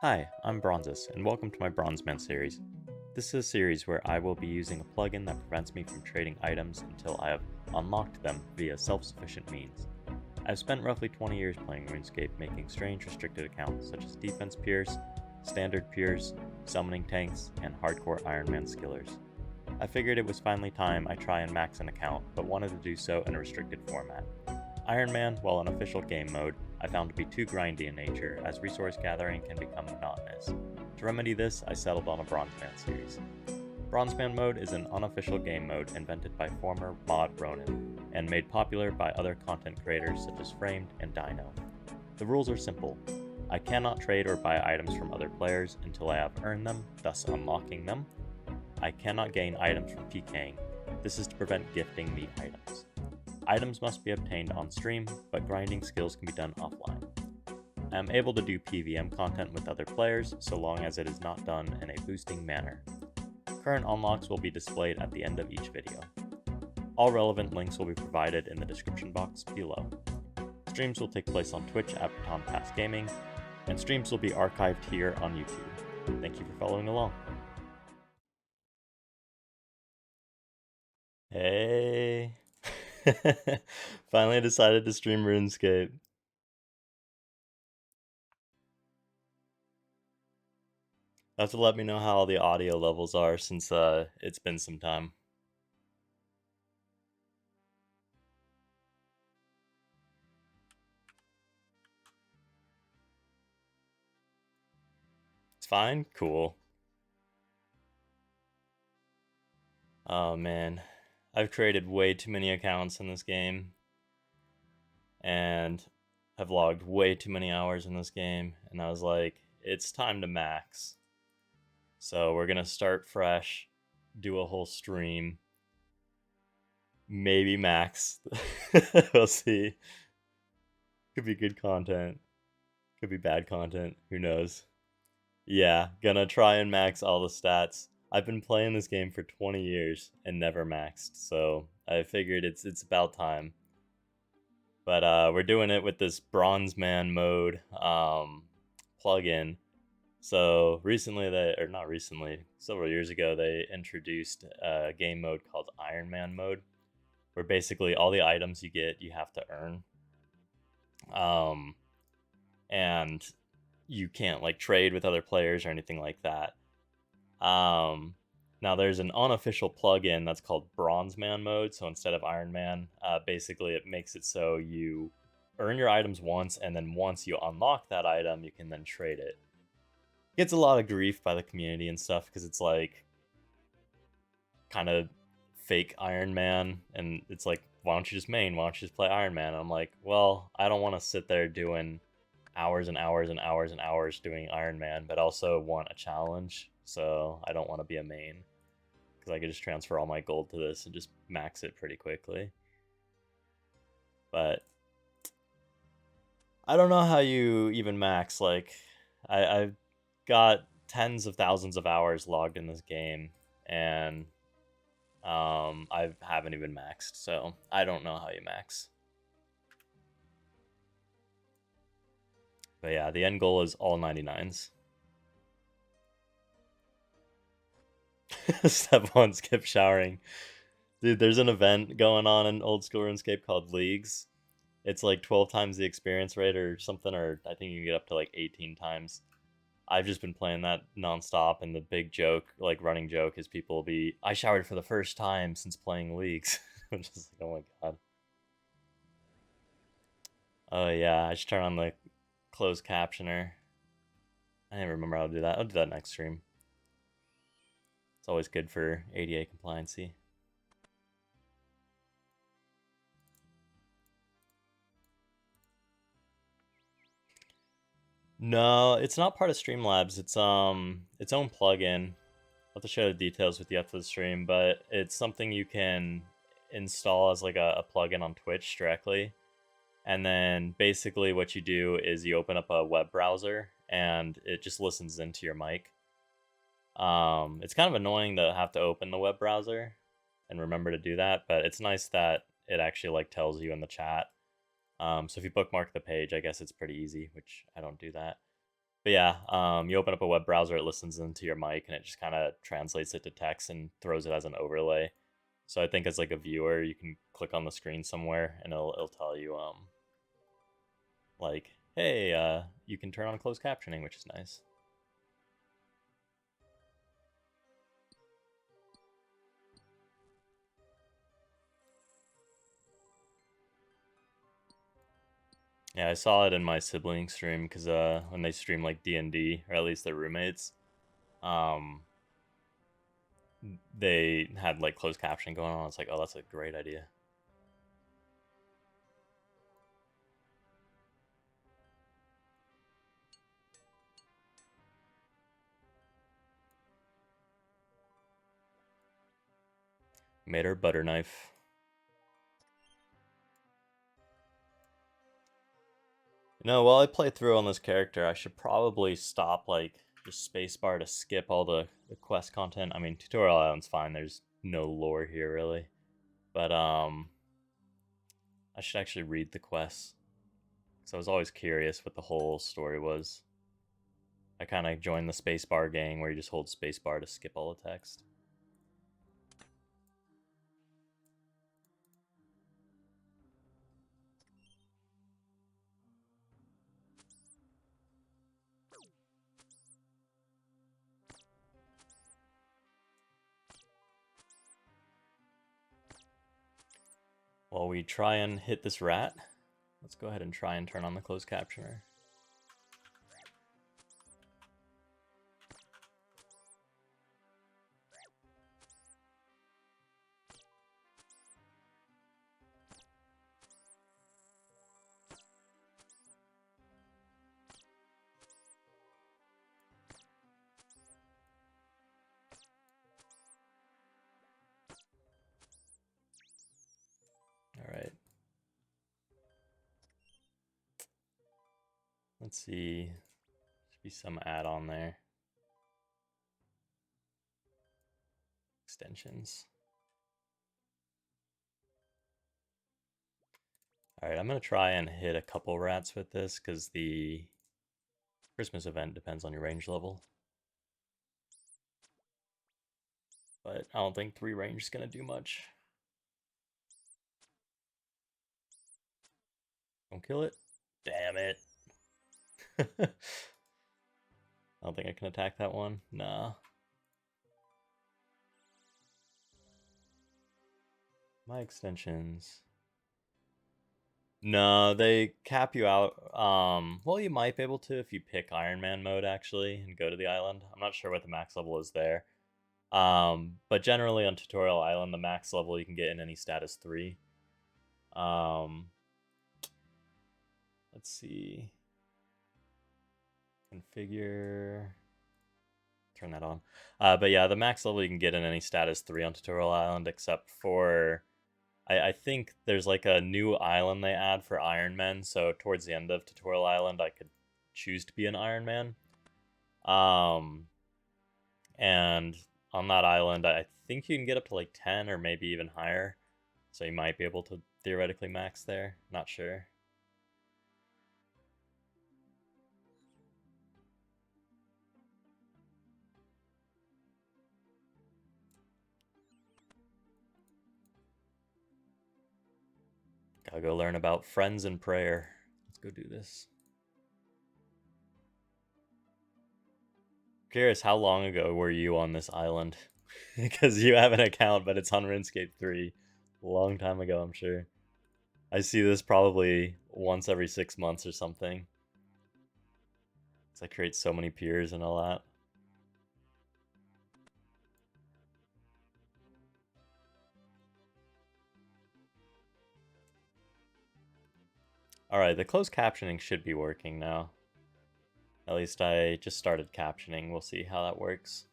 Hi, I'm Bronzest, and welcome to my Bronzeman Series. This is a series where I will be using a plugin that prevents me from trading items until I have unlocked them via self-sufficient means. I've spent roughly 20 years playing RuneScape, making strange restricted accounts such as defense pures, standard pures, summoning tanks, and hardcore Ironman skillers. I figured it was finally time I try and max an account, but wanted to do so in a restricted format. Ironman, while an official game mode, I found to be too grindy in nature, as resource gathering can become monotonous. To remedy this, I settled on a Bronzeman series. Bronzeman mode is an unofficial game mode invented by former mod Ronan, and made popular by other content creators such as Framed and Dino. The rules are simple. I cannot trade or buy items from other players until I have earned them, thus unlocking them. I cannot gain items from PKing. This is to prevent gifting me items. Items must be obtained on stream, but grinding skills can be done offline. I am able to do PVM content with other players, so long as it is not done in a boosting manner. Current unlocks will be displayed at the end of each video. All relevant links will be provided in the description box below. Streams will take place on Twitch at Baton Gaming, and streams will be archived here on YouTube. Thank you for following along. Hey! Finally decided to stream RuneScape. Have to let me know how the audio levels are since it's been some time. It's fine? Cool. Oh man. I've created way too many accounts in this game. And have logged way too many hours in this game. And I was like, it's time to max. So we're gonna start fresh, do a whole stream. Maybe max. We'll see. Could be good content. Could be bad content. Who knows? Yeah, gonna try and max all the stats. I've been playing this game for 20 years and never maxed, so I figured it's about time. But we're doing it with this Bronzeman mode plugin. So recently, or not recently, several years ago, they introduced a game mode called Ironman mode, where basically all the items you get, you have to earn. And you can't like trade with other players or anything like that. Now there's an unofficial plugin that's called Bronzeman mode. So instead of Iron Man, basically it makes it so you earn your items once, and then once you unlock that item, you can then trade it. Gets a lot of grief by the community and stuff because it's like kind of fake Iron Man, and it's like, why don't you just main? Why don't you just play Iron Man? And I'm like, well, I don't want to sit there doing hours and hours and hours and hours doing Iron Man, but also want a challenge. So I don't want to be a main because I could just transfer all my gold to this and just max it pretty quickly. But I don't know how you even max. Like I've got tens of thousands of hours logged in this game, and I haven't even maxed, so I don't know how you max. But yeah, the end goal is all 99s. Step 1, skip showering. Dude, there's an event going on in Old School RuneScape called Leagues. It's like 12 times the experience rate or something, or I think you can get up to like 18 times. I've just been playing that nonstop, and the big joke, like running joke, is people will be, I showered for the first time since playing Leagues. I'm just like, oh my god. Oh yeah, I should turn on the closed captioner. I didn't remember how to do that. I'll do that next stream. It's always good for ADA compliancy. No, it's not part of Streamlabs. It's its own plugin. I'll have to share the details with you after the stream, but it's something you can install as like a plugin on Twitch directly. And then basically what you do is you open up a web browser and it just listens into your mic. It's kind of annoying to have to open the web browser and remember to do that, but it's nice that it actually like tells you in the chat. So if you bookmark the page, I guess it's pretty easy, which I don't do that. But yeah, you open up a web browser, it listens into your mic, and it just kind of translates it to text and throws it as an overlay. So I think as like a viewer, you can click on the screen somewhere, and it'll tell you like, hey, you can turn on closed captioning, which is nice. Yeah, I saw it in my sibling stream because when they stream like D&D, or at least their roommates, um, they had like closed captioning going on. It's like, oh, that's a great idea. Made her butter knife. You know, while I play through on this character, I should probably stop like just spacebar to skip all the quest content. I mean, Tutorial Island's fine. There's no lore here really, but I should actually read the quests because I was always curious what the whole story was. I kind of joined the spacebar gang where you just hold spacebar to skip all the text. While we try and hit this rat, let's go ahead and try and turn on the closed captioner. All right. Let's see. Should be some add-on there. Extensions. All right, I'm gonna try and hit a couple rats with this because the Christmas event depends on your range level. But I don't think 3 range is gonna do much. Don't kill it. Damn it. I don't think I can attack that one. Nah. My extensions. No, they cap you out. Well, you might be able to if you pick Ironman mode actually and go to the island. I'm not sure what the max level is there. But generally on Tutorial Island, the max level you can get in any status 3. Let's see. Configure. Turn that on. But yeah, the max level you can get in any status 3 on Tutorial Island, except for I think there's like a new island they add for Ironmen. So towards the end of Tutorial Island, I could choose to be an Ironman. And on that island, I think you can get up to like 10 or maybe even higher. So you might be able to theoretically max there. Not sure. Gotta go learn about friends and prayer. Let's go do this. Curious, how long ago were you on this island? Because you have an account, but it's on RuneScape 3. A long time ago, I'm sure. I see this probably once every 6 months or something. Because I create so many peers and all that. Alright, the closed captioning should be working now. At least I just started captioning. We'll see how that works.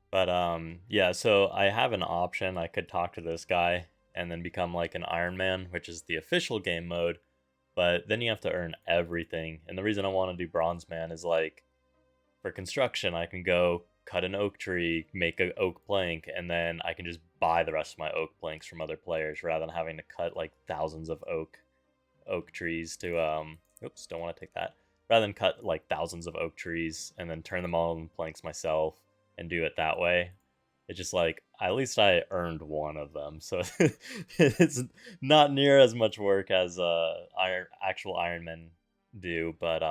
But yeah, so I have an option. I could talk to this guy and then become like an Iron Man, which is the official game mode. But then you have to earn everything. And the reason I want to do Bronzeman is like for construction, I can go cut an oak tree, make an oak plank, and then I can just buy the rest of my oak planks from other players rather than having to cut like thousands of oak trees to oops, don't want to take that. Rather than cut like thousands of oak trees and then turn them all into planks myself and do it that way. It's just like at least I earned one of them, so it's not near as much work as actual Ironmen do, but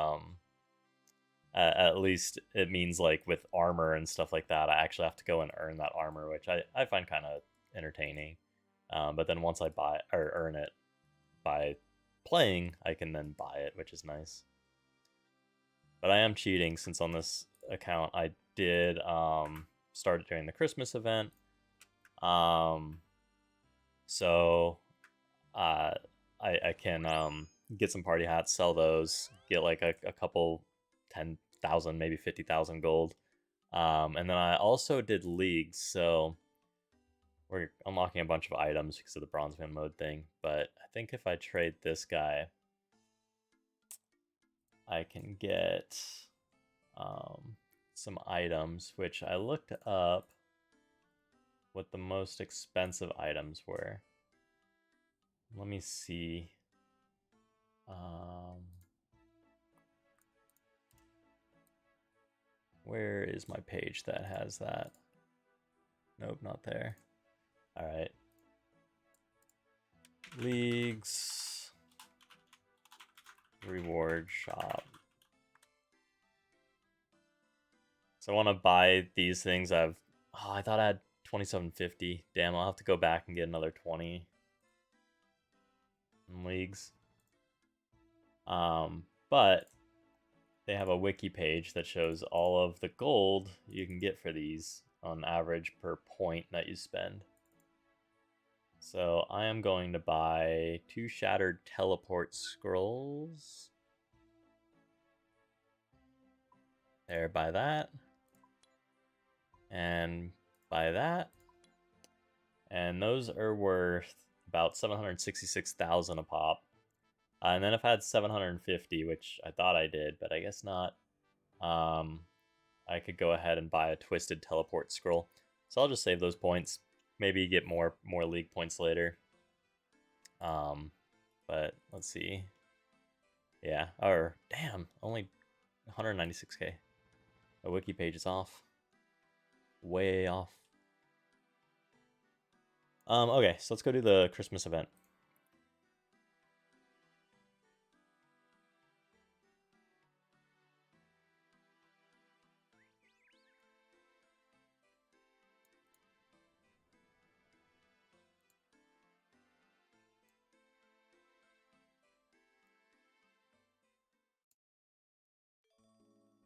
at least it means like with armor and stuff like that, I actually have to go and earn that armor, which I find kind of entertaining. But then once I buy or earn it by playing, I can then buy it, which is nice. But I am cheating since on this account I did start it during the Christmas event. So I can get some party hats, sell those, get like a couple 10,000, maybe 50,000 gold. And then I also did leagues, so we're unlocking a bunch of items because of the Bronzeman mode thing. But I think if I trade this guy, I can get some items, which I looked up what the most expensive items were. Let me see. Where is my page that has that? Nope, not there. All right. Leagues. Reward shop. So I want to buy these things. I thought I had 2750. Damn, I'll have to go back and get another 20 in leagues. But they have a wiki page that shows all of the gold you can get for these on average per point that you spend. So I am going to buy 2 shattered teleport scrolls. There, buy that. And buy that. And those are worth about 766,000 a pop. And then if I had 750, which I thought I did, but I guess not, I could go ahead and buy a twisted teleport scroll. So I'll just save those points. Maybe get more league points later. But let's see. Yeah, or damn, only 196k. The wiki page is off. Way off. Okay, so let's go do the Christmas event.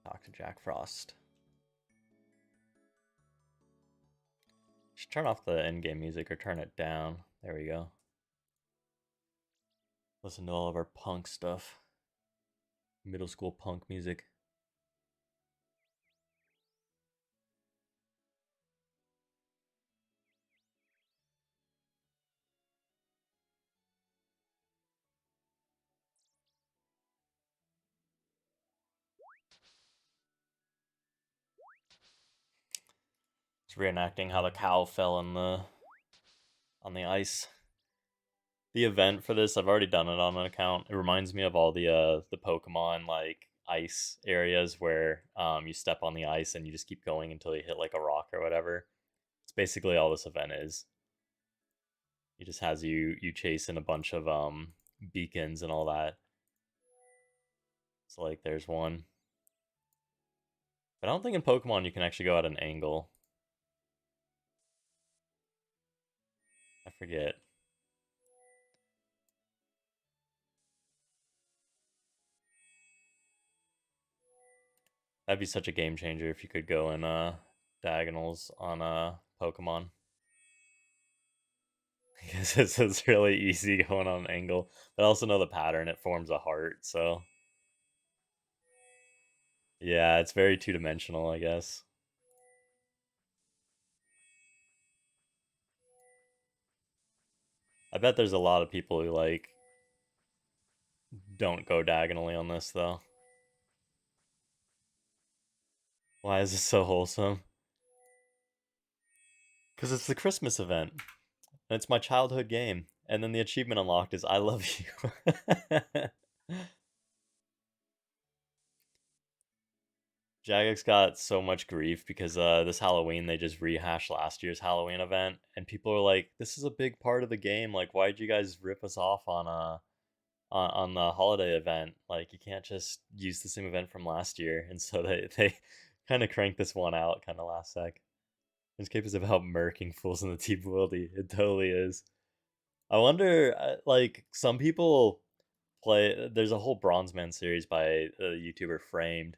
Talk to Jack Frost. Should turn off the in-game music or turn it down. There we go. Listen to all of our punk stuff. Middle school punk music. It's reenacting how the cow fell on the ice. The event for this, I've already done it on an account. It reminds me of all the Pokemon like ice areas where you step on the ice and you just keep going until you hit like a rock or whatever. It's basically all this event is. It just has you chasing a bunch of beacons and all that. So like there's one. But I don't think in Pokemon you can actually go at an angle. I forget. That'd be such a game changer if you could go in diagonals on Pokemon. Because it's really easy going on an angle. But I also know the pattern, it forms a heart, so yeah, it's very two-dimensional, I guess. I bet there's a lot of people who like Don't go diagonally on this, though. Why is this so wholesome? Because it's the Christmas event. And it's my childhood game. And then the achievement unlocked is I love you. Jagex got so much grief because this Halloween they just rehashed last year's Halloween event, and people are like, "This is a big part of the game. Like, why'd you guys rip us off on the holiday event? Like, you can't just use the same event from last year." And so they kind of cranked this one out kind of last sec. RuneScape is about murking fools in the deep worldy. It totally is. I wonder, like, some people play. There's a whole Bronzeman series by a YouTuber Framed.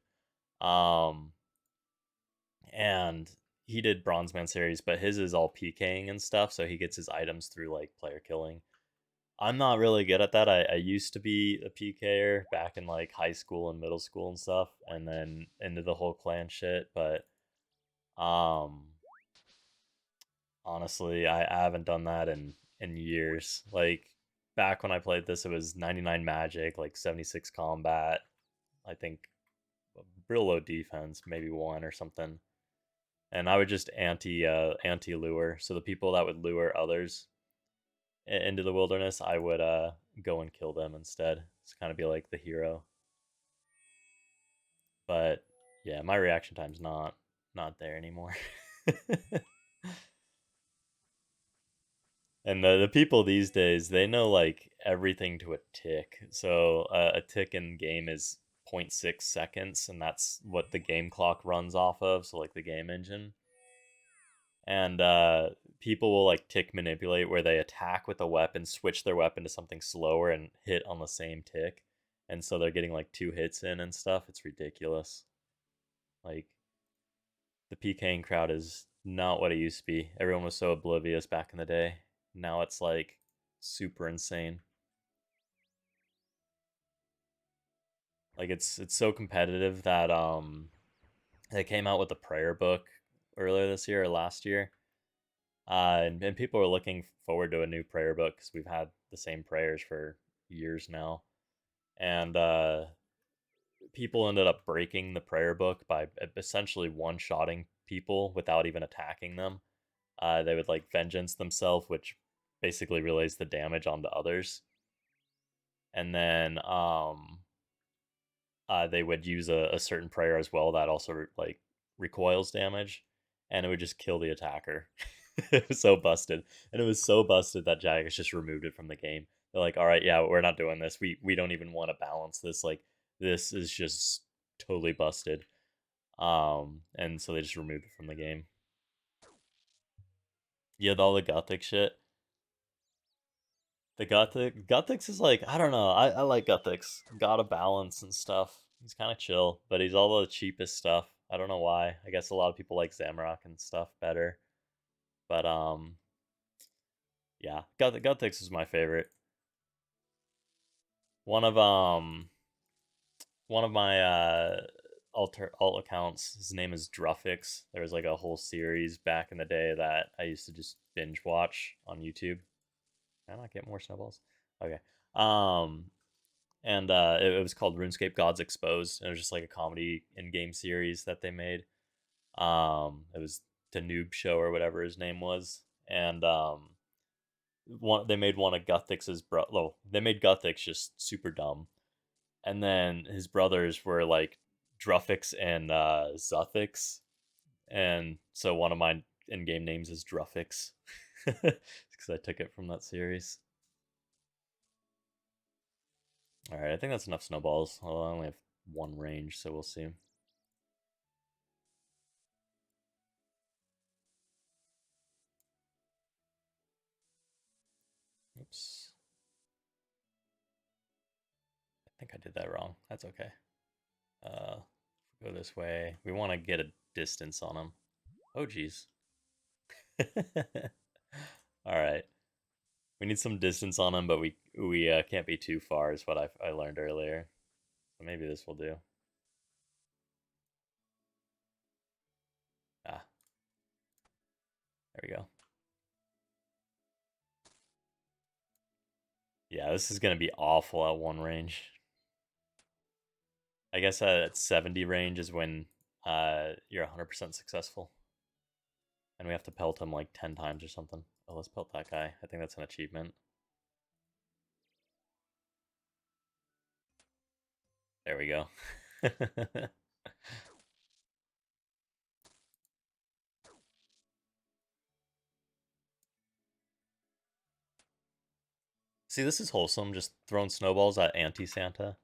Um, and he did Bronzeman series, but his is all PKing and stuff, so he gets his items through like player killing. I'm not really good at that. I used to be a PKer back in like high school and middle school and stuff, and then into the whole clan shit. But um, honestly, I haven't done that in years. Like back when I played this, it was 99 magic, like 76 combat. I think real low defense, maybe one or something. And I would just anti lure. So the people that would lure others into the wilderness, I would go and kill them instead. It's kind of be like the hero. But yeah, my reaction time's not there anymore. And the people these days, they know like everything to a tick. So a tick in game is 0.6 seconds, and that's what the game clock runs off of. So like the game engine. And people will like tick manipulate where they attack with a weapon, switch their weapon to something slower, and hit on the same tick, and so they're getting like 2 hits in and stuff. It's ridiculous. Like the PKing crowd is not what it used to be. Everyone was so oblivious back in the day. Now it's like super insane. Like it's so competitive that they came out with a prayer book earlier this year or last year. And people are looking forward to a new prayer book because we've had the same prayers for years now. And people ended up breaking the prayer book by essentially one-shotting people without even attacking them. They would like vengeance themselves, which basically relays the damage onto others. And then they would use a certain prayer as well that also like recoils damage, and it would just kill the attacker. It was so busted, and it was so busted that Jagex just removed it from the game. They're like, "All right, yeah, we're not doing this. We don't even want to balance this. Like, this is just totally busted." And so they just removed it from the game. Yeah, all the Gothic shit. The Guthix is like, I don't know. I like Guthix. Got a balance and stuff. He's kind of chill, but he's all the cheapest stuff. I don't know why. I guess a lot of people like Zamorak and stuff better. But yeah, Guthix is my favorite. One of one of my alt accounts, his name is Druffix. There was like a whole series back in the day that I used to just binge watch on YouTube. Can I not get more snowballs? Okay. Um and it was called RuneScape Gods Exposed. And it was just like a comedy in-game series that they made. It was the Noob Show or whatever his name was, and one they made one of Guthix's bro. Well, they made Guthix just super dumb, and then his brothers were like Druffix and Zuthix, and so one of my in-game names is Druffix because I took it from that series. All right, I think that's enough snowballs. Well, I only have one range, so we'll see. Oops. I think I did that wrong. That's okay. Uh, go this way. We want to get a distance on them. Oh, geez. All right. We need some distance on them, but we can't be too far, is what I learned earlier. So maybe this will do. Ah, there we go. Yeah, this is gonna be awful at one range. I guess at 70 range is when you're 100% successful. And we have to pelt him like 10 times or something. Oh, let's pelt that guy. I think that's an achievement. There we go. See, this is wholesome, just throwing snowballs at anti-Santa.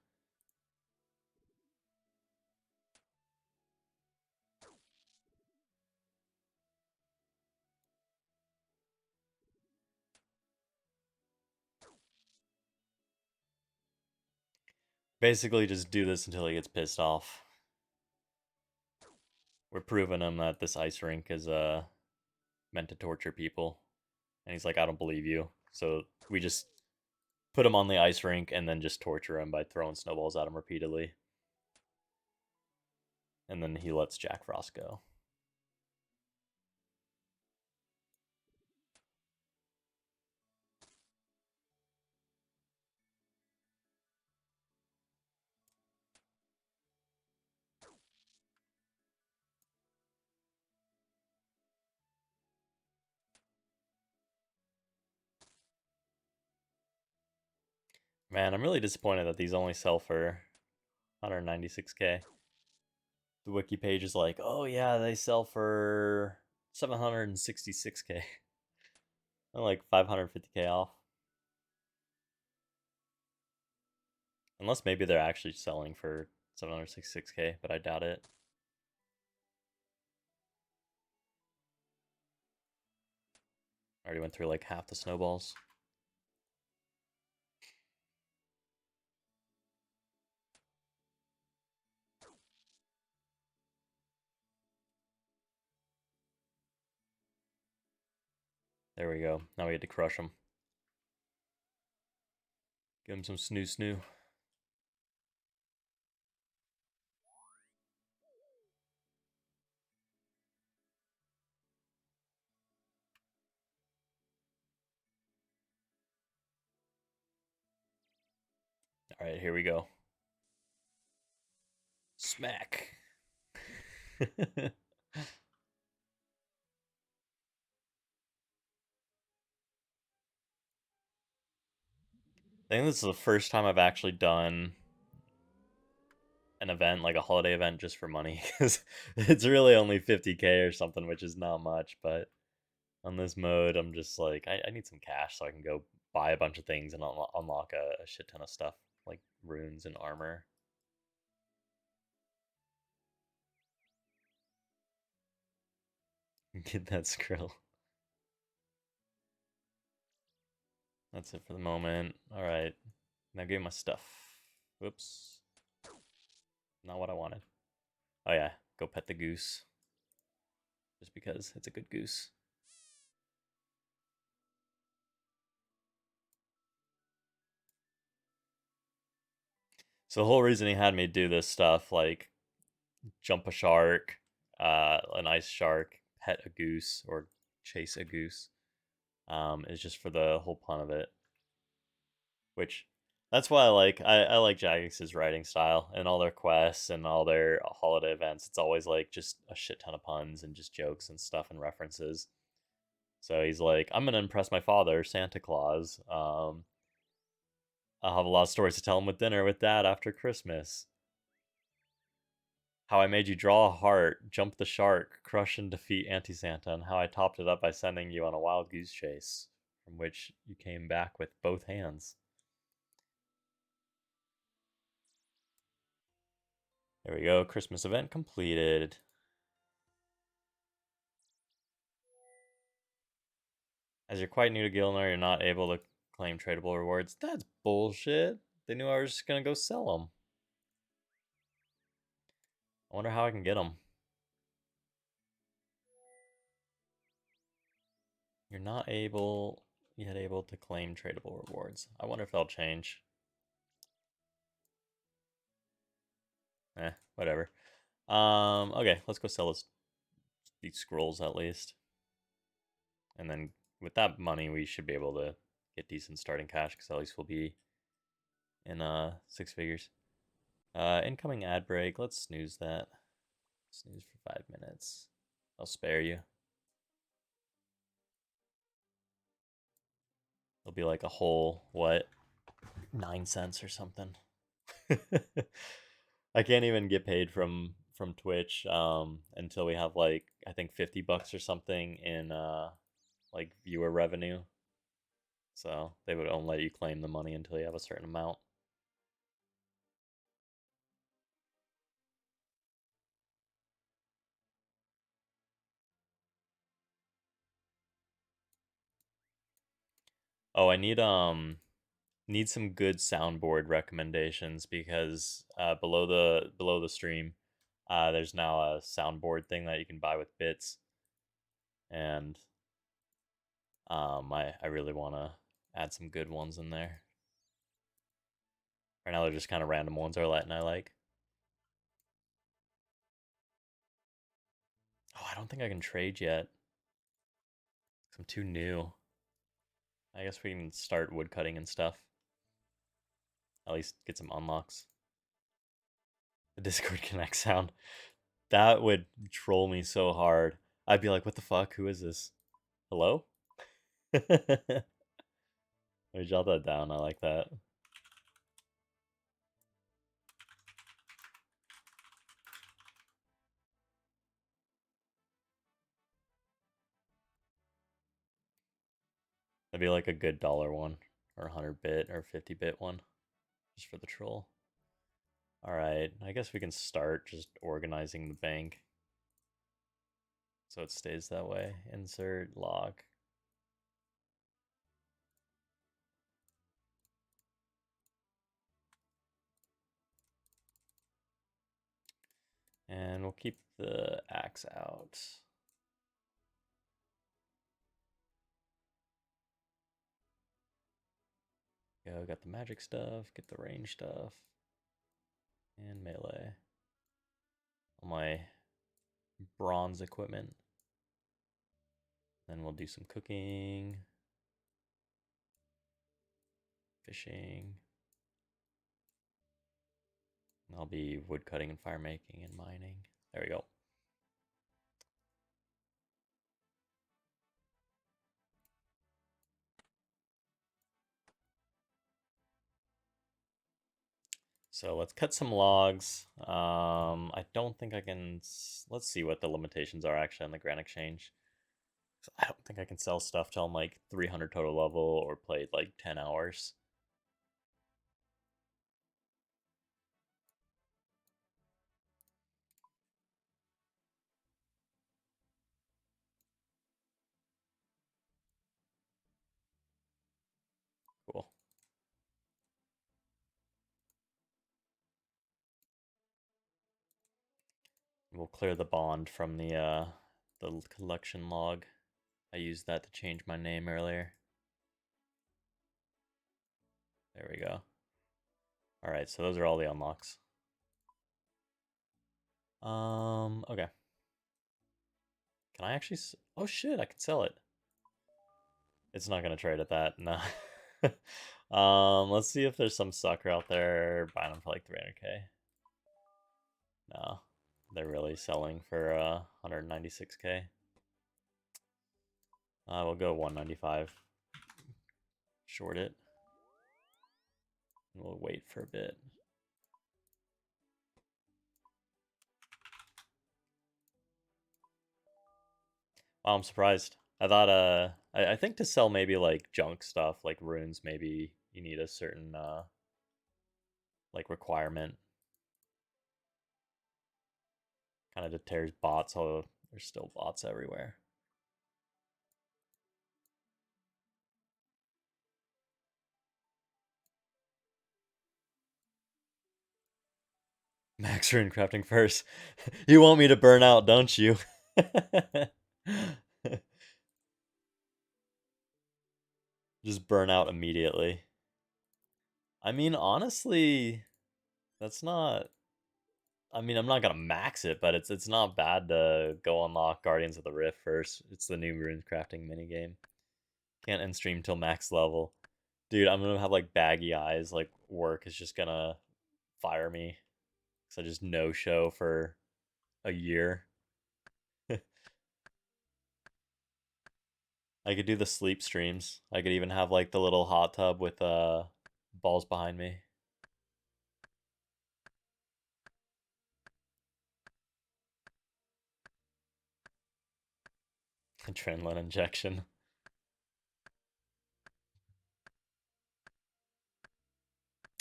Basically, just do this until he gets pissed off. We're proving him that this ice rink is meant to torture people. And he's like, I don't believe you. So we just put him on the ice rink and then just torture him by throwing snowballs at him repeatedly. And then he lets Jack Frost go. Man, I'm really disappointed that these only sell for 196k. The wiki page is like, oh yeah, they sell for 766k. Like 550k off. Unless maybe they're actually selling for 766k, but I doubt it. Already went through like half the snowballs. There we go. Now we had to crush him. Give him some snoo snoo. Alright, here we go. Smack. I think this is the first time I've actually done an event, like a holiday event, just for money. Because it's really only 50k or something, which is not much. But on this mode, I'm just like, I need some cash so I can go buy a bunch of things and unlock a shit ton of stuff, like runes and armor. Get that skrill. That's it for the moment. Alright. Now give me my stuff. Whoops. Not what I wanted. Oh yeah, go pet the goose. Just because it's a good goose. So the whole reason he had me do this stuff, like jump a shark, an ice shark, pet a goose, or chase a goose, is just for the whole pun of it. Which that's why I like Jagex's writing style and all their quests and all their holiday events. It's always like just a shit ton of puns and just jokes and stuff and references. So he's like, I'm gonna impress my father, Santa Claus. I'll have a lot of stories to tell him with dinner with Dad after Christmas. How I made you draw a heart, jump the shark, crush and defeat Anti Santa, and how I topped it up by sending you on a wild goose chase, from which you came back with both hands. There we go. Christmas event completed. As you're quite new to Gilner, you're not able to claim tradable rewards. That's bullshit. They knew I was just gonna go sell them. I wonder how I can get them. You're not able yet able to claim tradable rewards. I wonder if they'll change. Whatever. Okay, let's go sell these scrolls at least. And then with that money, we should be able to get decent starting cash because at least we'll be in 6 figures. Incoming ad break. Let's snooze that. Snooze for 5 minutes. I'll spare you. It'll be like a whole, what, 9 cents or something. I can't even get paid from Twitch until we have like I think $50 or something in like viewer revenue. So they would only let you claim the money until you have a certain amount. Oh, I need some good soundboard recommendations because below the stream, there's now a soundboard thing that you can buy with bits, and I really want to add some good ones in there. Right now they're just kind of random ones I like. Oh, I don't think I can trade yet. I'm too new. I guess we can start woodcutting and stuff. At least get some unlocks. The Discord Connect sound. That would troll me so hard. I'd be like, what the fuck? Who is this? Hello? Let me jot that down. I like that. That'd be like a good dollar one, or 100 bit, or 50 bit one, just for the troll. Alright, I guess we can start just organizing the bank so it stays that way. Insert, lock. And we'll keep the axe out. Go, got the magic stuff, get the range stuff, and melee. All my bronze equipment. Then we'll do some cooking, fishing. I'll be woodcutting and fire making and mining. There we go. So let's cut some logs. I don't think I can. Let's see what the limitations are actually on the Grand Exchange. So I don't think I can sell stuff till I'm like 300 total level or played like 10 hours. Cool. We'll clear the bond from the collection log. I used that to change my name earlier. There we go. All right, so those are all the unlocks. Okay. Can I actually? Oh shit! I can sell it. It's not gonna trade at that. No. Let's see if there's some sucker out there buying them for like 300k. No, they're really selling for 196k. We'll go 195. Short it. And we'll wait for a bit. Wow, I'm surprised. I thought I think to sell maybe like junk stuff like runes, maybe you need a certain like requirement. Kind of deters bots, although there's still bots everywhere. Max rune crafting first. You want me to burn out, don't you? Just burn out immediately. I mean, honestly, that's not. I mean, I'm not gonna max it, but it's not bad to go unlock Guardians of the Rift first. It's the new rune crafting minigame. Can't end stream till max level. Dude, I'm gonna have like baggy eyes, like work is just gonna fire me. Because I just no show for a year. I could do the sleep streams. I could even have like the little hot tub with balls behind me. Adrenaline injection.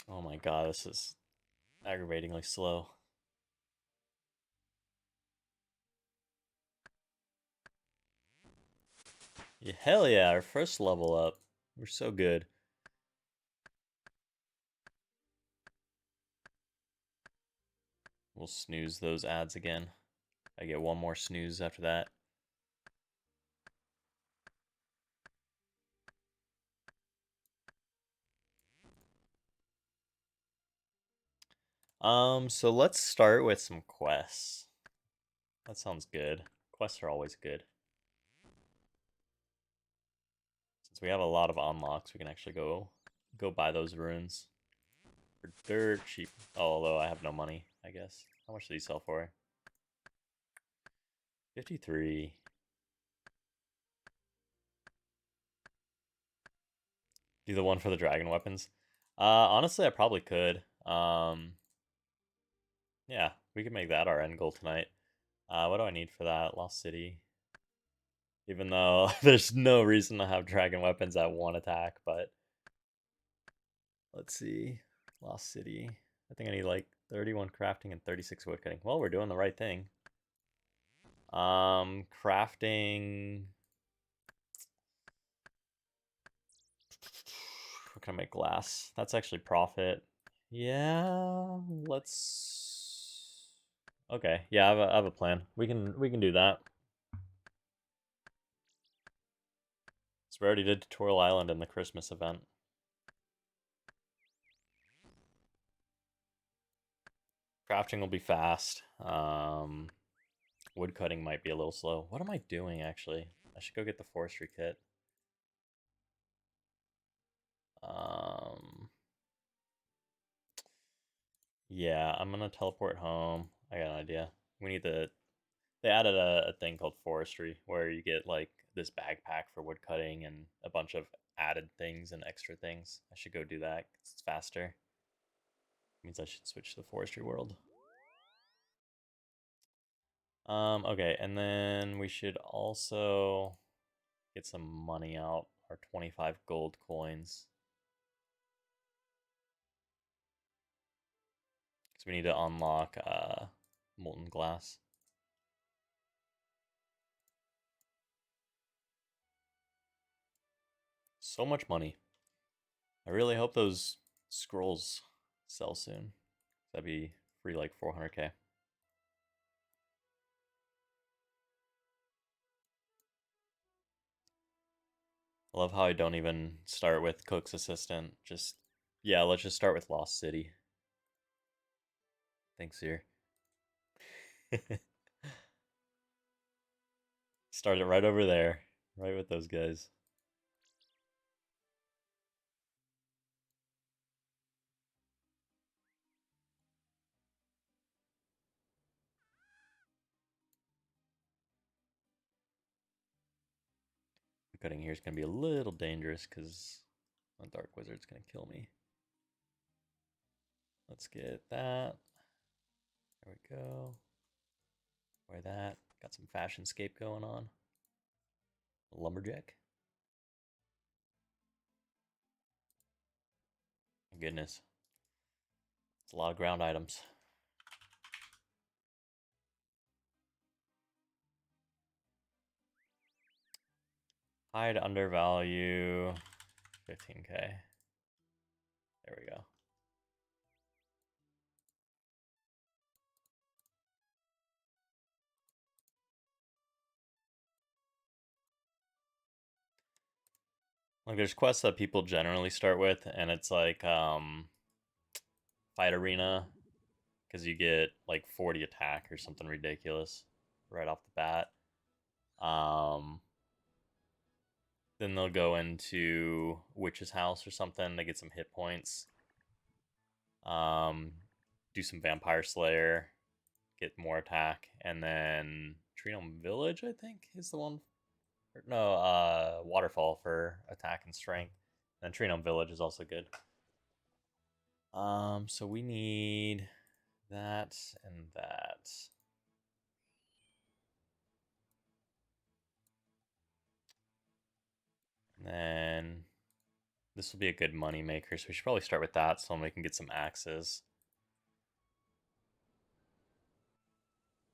Oh my god, this is aggravatingly slow. Yeah, hell yeah, our first level up. We're so good. We'll snooze those ads again. I get one more snooze after that. So let's start with some quests. That sounds good. Quests are always good. Since we have a lot of unlocks, we can actually go buy those runes for dirt cheap. Although I have no money, I guess. How much do these sell for? 53. Do the one for the dragon weapons. Honestly, I probably could. Yeah, we could make that our end goal tonight. What do I need for that? Lost City. Even though there's no reason to have dragon weapons at one attack, but let's see. Lost City. I think I need like 31 crafting and 36 woodcutting. Well, we're doing the right thing. Crafting. What can I make? Glass. That's actually profit. Yeah, let's. Okay, yeah, I have a plan. We can do that. So we already did Tutorial Island in the Christmas event. Crafting will be fast. Wood cutting might be a little slow. What am I doing, actually? I should go get the forestry kit. Yeah, I'm gonna teleport home. I got an idea. We need the... They added a thing called forestry, where you get, like, this backpack for wood cutting and a bunch of added things and extra things. I should go do that, 'cause it's faster. Means I should switch to the forestry world. Okay, and then we should also get some money out, our 25 gold coins. Because we need to unlock molten glass. So much money. I really hope those scrolls sell soon. That'd be free like 400k. I love how I don't even start with Cook's Assistant. Just, yeah, let's just start with Lost City. Thanks, here. Start it right over there, right with those guys. Cutting here is going to be a little dangerous because a Dark Wizard's going to kill me. Let's get that. There we go. Wear that. Got some fashion scape going on. Lumberjack. My goodness. It's a lot of ground items. Hide undervalue. 15k. There we go. Like, there's quests that people generally start with, and it's like fight arena, because you get like 40 attack or something ridiculous right off the bat. Then they'll go into Witch's House or something. They get some hit points. do some Vampire Slayer, get more attack, and then Trino Village, I think, is the one. No, Waterfall for attack and strength. And Trino Village is also good. So we need that and that. And then this will be a good money maker, so we should probably start with that so we can get some axes.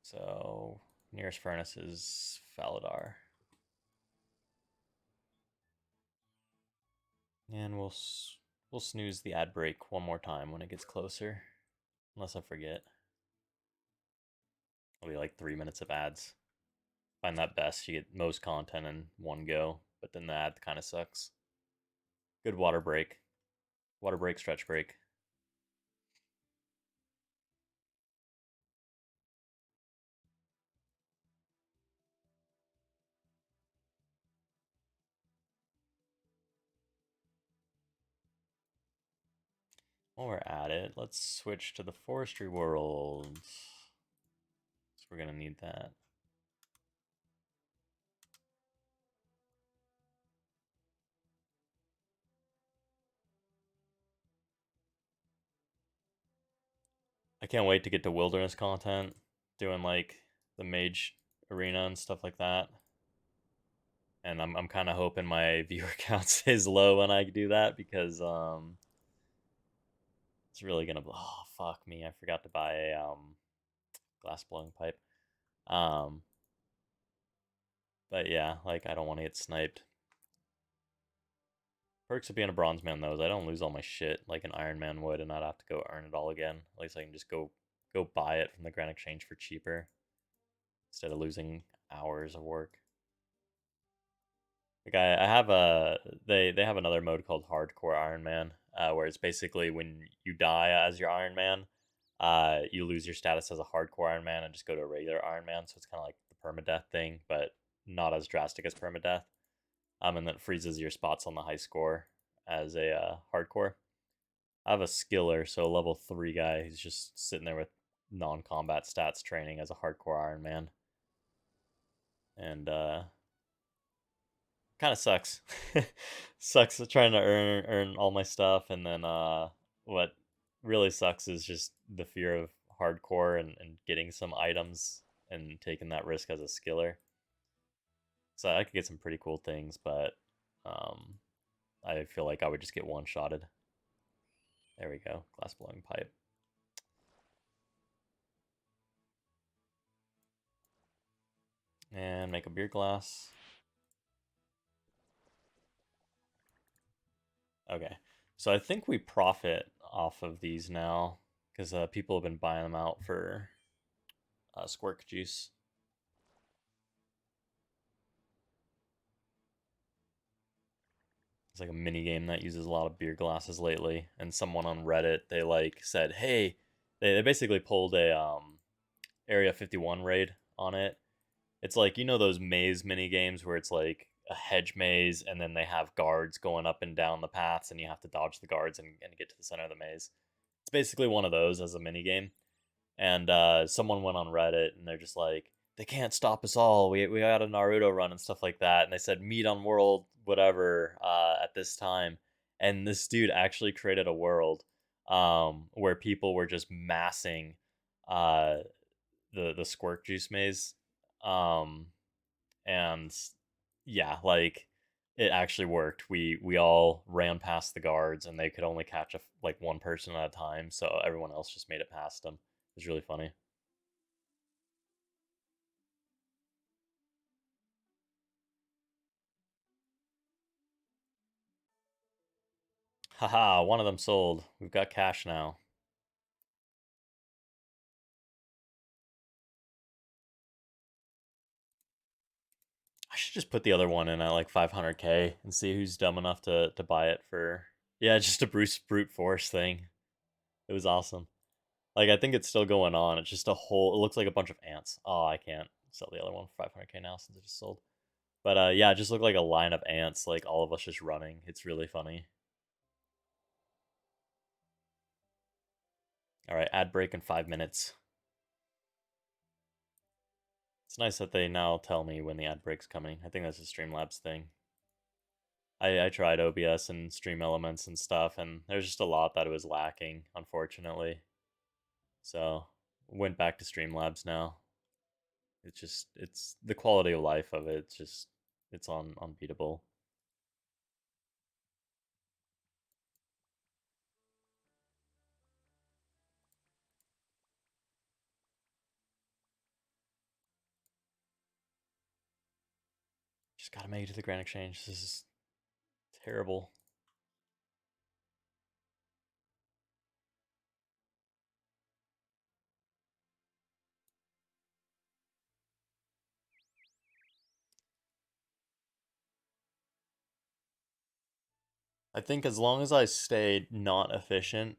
So nearest furnace is Faladar. And we'll snooze the ad break one more time when it gets closer, unless I forget. It'll be like 3 minutes of ads. Find that best. You get most content in one go, but then the ad kind of sucks. Good water break. Water break, stretch break. While we're at it, let's switch to the forestry world. So we're gonna need that. I can't wait to get to wilderness content, doing like the mage arena and stuff like that. And I'm kind of hoping my viewer count stays low when I do that because it's really gonna. Oh fuck me! I forgot to buy a glass blowing pipe. Um, but yeah, like I don't want to get sniped. Perks of being a bronzeman though is I don't lose all my shit like an ironman would, and I'd have to go earn it all again. At least I can just go buy it from the Grand Exchange for cheaper instead of losing hours of work. Like I have a they have another mode called Hardcore Ironman, where it's basically when you die as your Iron Man, you lose your status as a Hardcore Iron Man and just go to a regular Iron Man. So it's kind of like the permadeath thing, but not as drastic as permadeath. And then it freezes your spots on the high score as a hardcore. I have a skiller, so a level 3 guy who's just sitting there with non-combat stats training as a hardcore Iron Man, and kind of sucks. Sucks trying to earn all my stuff, and then what really sucks is just the fear of hardcore and getting some items and taking that risk as a skiller. So I could get some pretty cool things, but um, I feel like I would just get one-shotted. There we go, glass blowing pipe. And make a beer glass. Okay, so I think we profit off of these now because people have been buying them out for squirk juice. It's like a mini game that uses a lot of beer glasses lately, and someone on Reddit they like said, "Hey," they basically pulled a Area 51 raid on it. It's like those maze mini games where it's like a hedge maze, and then they have guards going up and down the paths, and you have to dodge the guards and get to the center of the maze. It's basically one of those as a mini game. And someone went on Reddit and they're just like, they can't stop us all. We got a Naruto run and stuff like that. And they said meet on world whatever at this time. And this dude actually created a world where people were just massing uh, the squirt juice maze. Um, and yeah, like it actually worked. We all ran past the guards and they could only catch like one person at a time. So everyone else just made it past them. It was really funny. Haha, one of them sold. We've got cash now. I should just put the other one in at like 500k and see who's dumb enough to buy it for. Yeah, just a brute force thing. It was awesome. Like I think it's still going on. It's just a whole. It looks like a bunch of ants. Oh, I can't sell the other one for 500k now since it just sold. But yeah, it just looked like a line of ants, like all of us just running. It's really funny. Alright, ad break in 5 minutes. It's nice that they now tell me when the ad break's coming. I think that's a Streamlabs thing. I tried OBS and Stream Elements and stuff, and there's just a lot that it was lacking, unfortunately. So, went back to Streamlabs now. It's the quality of life of it, it's unbeatable. Just gotta make it to the Grand Exchange. This is terrible. I think as long as I stay not efficient,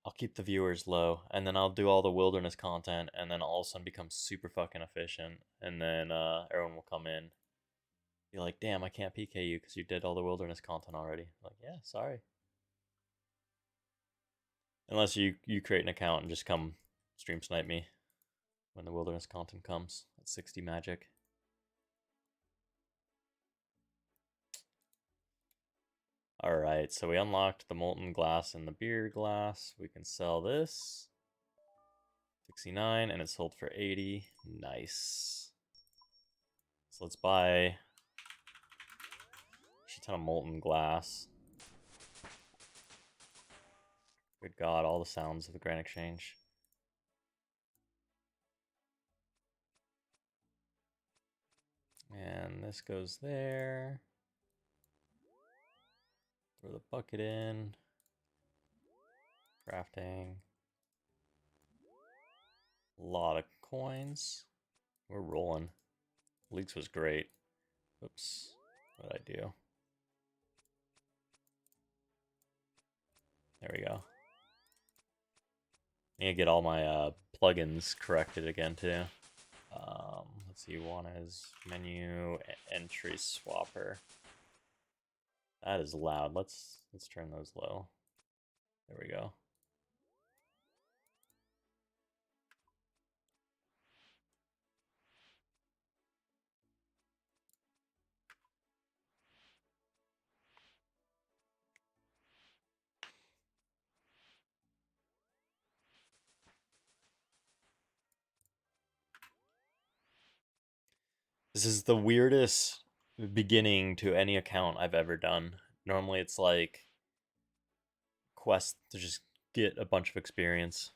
I'll keep the viewers low, and then I'll do all the wilderness content, and then all of a sudden become super fucking efficient, and then everyone will come in, be like, "Damn, I can't PK you because you did all the wilderness content already." I'm like, yeah, sorry. Unless you create an account and just come stream snipe me when the wilderness content comes at 60 magic. Alright, so we unlocked the molten glass and the beer glass. We can sell this. 69, and it's sold for 80. Nice. So let's buy a ton of molten glass. Good God, all the sounds of the Grand Exchange. And this goes there. Throw the bucket in. Crafting. A lot of coins. We're rolling. Leaks was great. Oops. What did I do? There we go. I need to get all my plugins corrected again too. Let's see. One is menu entry swapper. That is loud. Let's turn those low. There we go. This is the weirdest beginning to any account I've ever done. Normally it's like quest to just get a bunch of experience.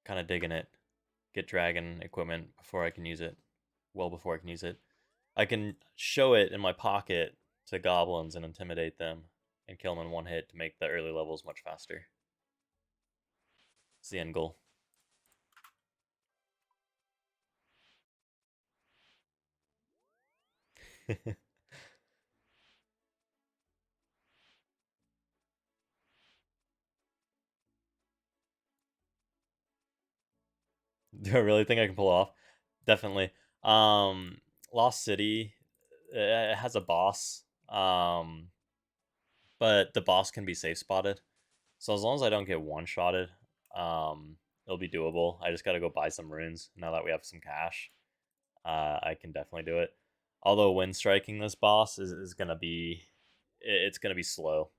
Kind of digging it. Get dragon equipment before I can use it. Well before I can use it. I can show it in my pocket to goblins and intimidate them and kill them in one hit to make the early levels much faster. It's the end goal. Do I really think I can pull it off? Definitely. Um, Lost City, it has a boss, but the boss can be safe spotted. So as long as I don't get one shotted, it'll be doable. I just got to go buy some runes now that we have some cash. I can definitely do it. Although wind striking this boss is gonna be, it's gonna be slow.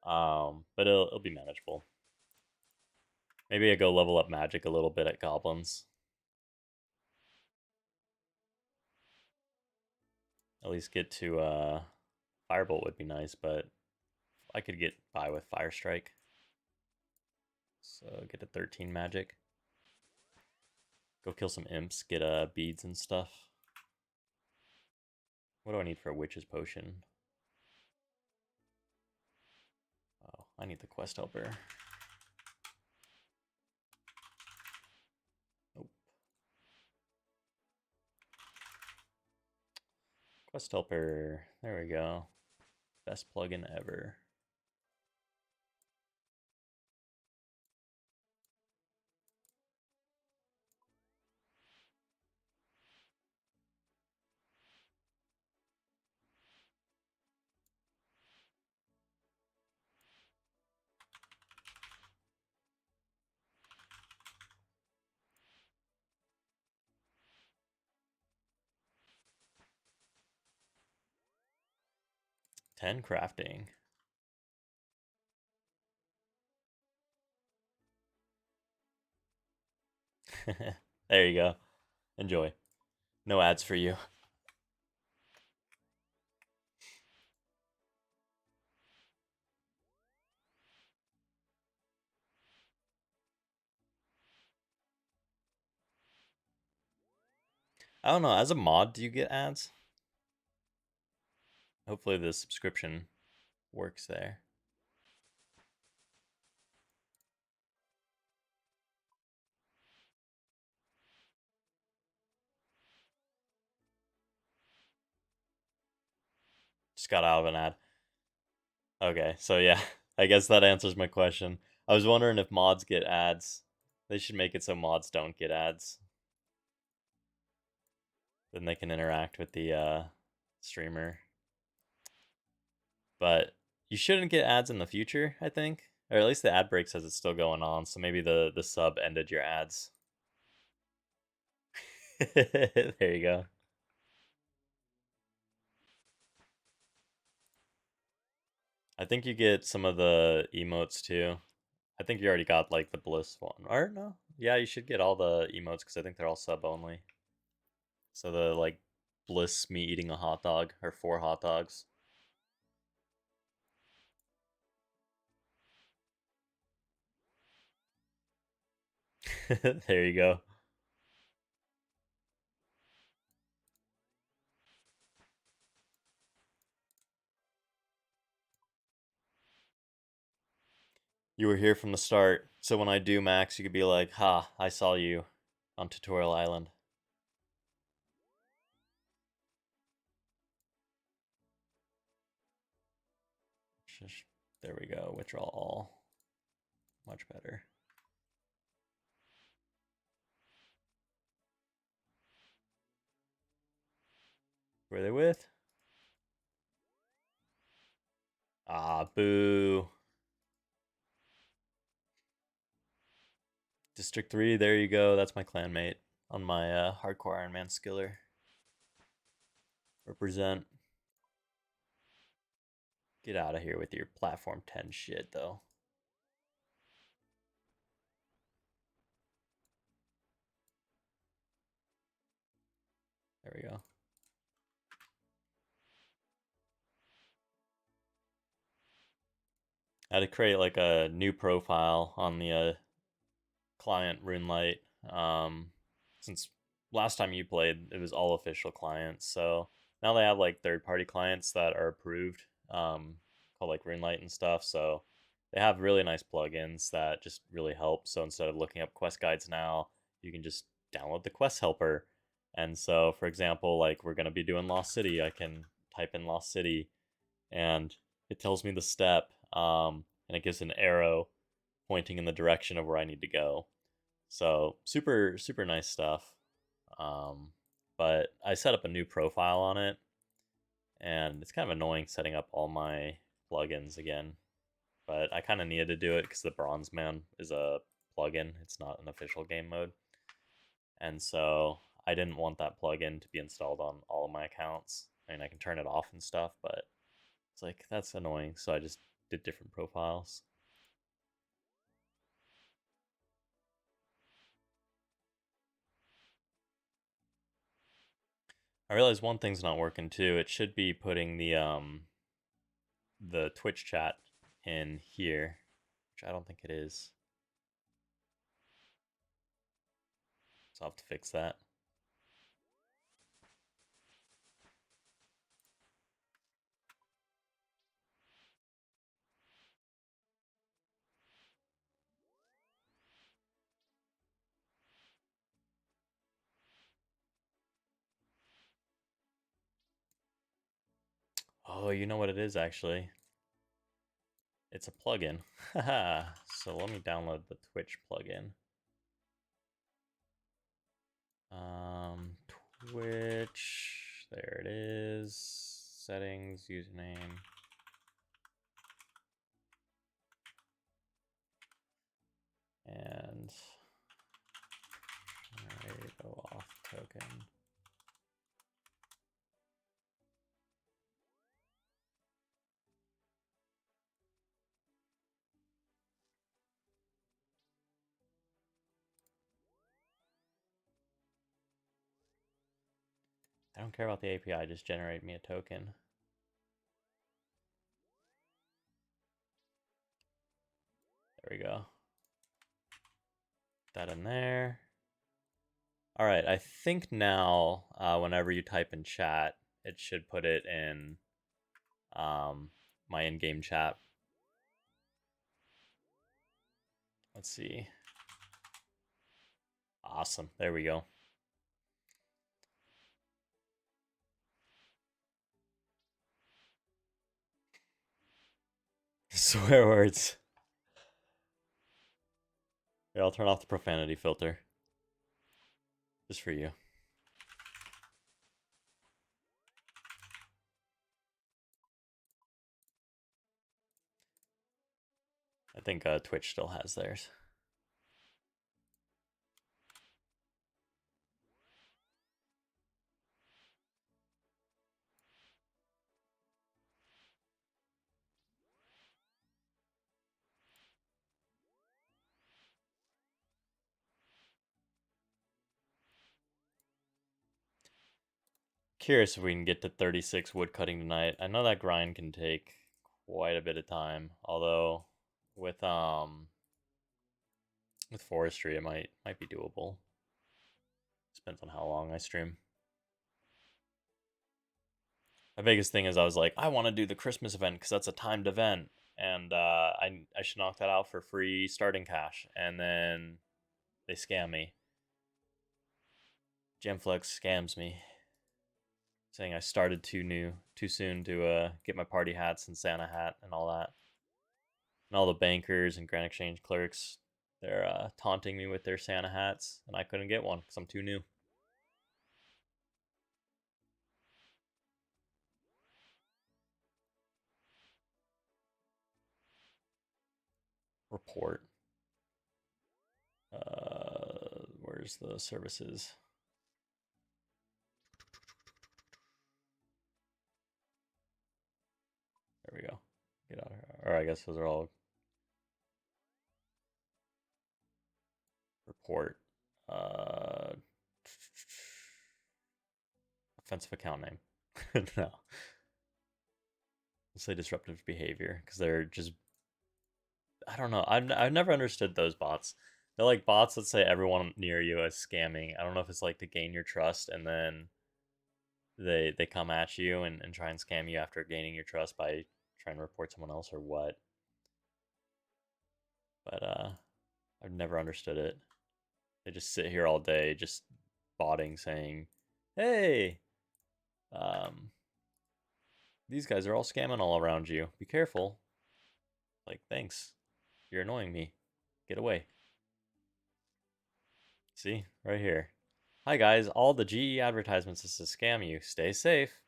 But it'll be manageable. Maybe I go level up magic a little bit at goblins. At least get to firebolt would be nice, but I could get by with fire strike. So get to 13 magic. Go kill some imps, get beads and stuff. What do I need for a witch's potion? Oh, I need the quest helper. Nope. Quest helper. There we go. Best plugin ever. 10 crafting. There you go. Enjoy. No ads for you. I don't know. As a mod, do you get ads? Hopefully the subscription works there. Just got out of an ad. Okay, so yeah, I guess that answers my question. I was wondering if mods get ads. They should make it so mods don't get ads. Then they can interact with the streamer. But you shouldn't get ads in the future, I think. Or at least the ad break says it's still going on, so maybe the sub ended your ads. There you go. I think you get some of the emotes too. I think you already got like the bliss one. Or no? Yeah, you should get all the emotes because I think they're all sub only. So the like bliss me eating a hot dog or 4 hot dogs. There you go. You were here from the start. So when I do max, you could be like, "Ha, I saw you on Tutorial Island." There we go. Withdraw all. Much better. Who are they with? Ah, boo. District 3, there you go. That's my clanmate on my hardcore Iron Man skiller. Represent. Get out of here with your platform 10 shit, though. There we go. I had to create like a new profile on the client RuneLite. Since last time you played, it was all official clients. So now they have like third-party clients that are approved, called like RuneLite and stuff. So they have really nice plugins that just really help. So instead of looking up quest guides now, you can just download the quest helper. And so, for example, like we're gonna be doing Lost City, I can type in Lost City, and it tells me the step, and it gives an arrow pointing in the direction of where I need to go. So super nice stuff. Um, but I set up a new profile on it, and it's kind of annoying setting up all my plugins again. But I kind of needed to do it because the Bronzeman is a plugin; it's not an official game mode, and so I didn't want that plugin to be installed on all of my accounts. I mean, I can turn it off and stuff, but it's like that's annoying. So I just did different profiles. I realize one thing's not working too. It should be putting the Twitch chat in here, which I don't think it is. So I'll have to fix that. Oh, you know what it is actually? It's a plugin. Haha. So let me download the Twitch plugin. Um, Twitch. There it is. Settings, username. And go off token. don't care about the API, just generate me a token. There we go. Put that in there. All right, I think now whenever you type in chat, it should put it in my in-game chat. Let's see. Awesome. There we go. Swear words. Here, I'll turn off the profanity filter. Just for you. I think Twitch still has theirs. Curious if we can get to 36 wood cutting tonight. I know that grind can take quite a bit of time, although with forestry it might be doable. Depends on how long I stream. My biggest thing is I was like, I want to do the Christmas event because that's a timed event, and I should knock that out for free starting cash, and then they scam me. Gemflex scams me, saying I started too soon to get my party hats and Santa hat and all that. And all the bankers and Grand Exchange clerks, they're taunting me with their Santa hats, and I couldn't get one because I'm too new. Report. Where's the services? There we go. Get out of here. Or I guess those are all report. Offensive account name. No. Let's say disruptive behavior because they're just. I don't know. I've never understood those bots. They're like bots that say everyone near you is scamming. I don't know if it's like to gain your trust and then they come at you and try and scam you after gaining your trust by trying to report someone else or what. But I've never understood it. They just sit here all day just botting saying, hey, these guys are all scamming all around you. Be careful. Like, thanks. You're annoying me. Get away. See? Right here. Hi guys, all the GE advertisements is to scam you. Stay safe.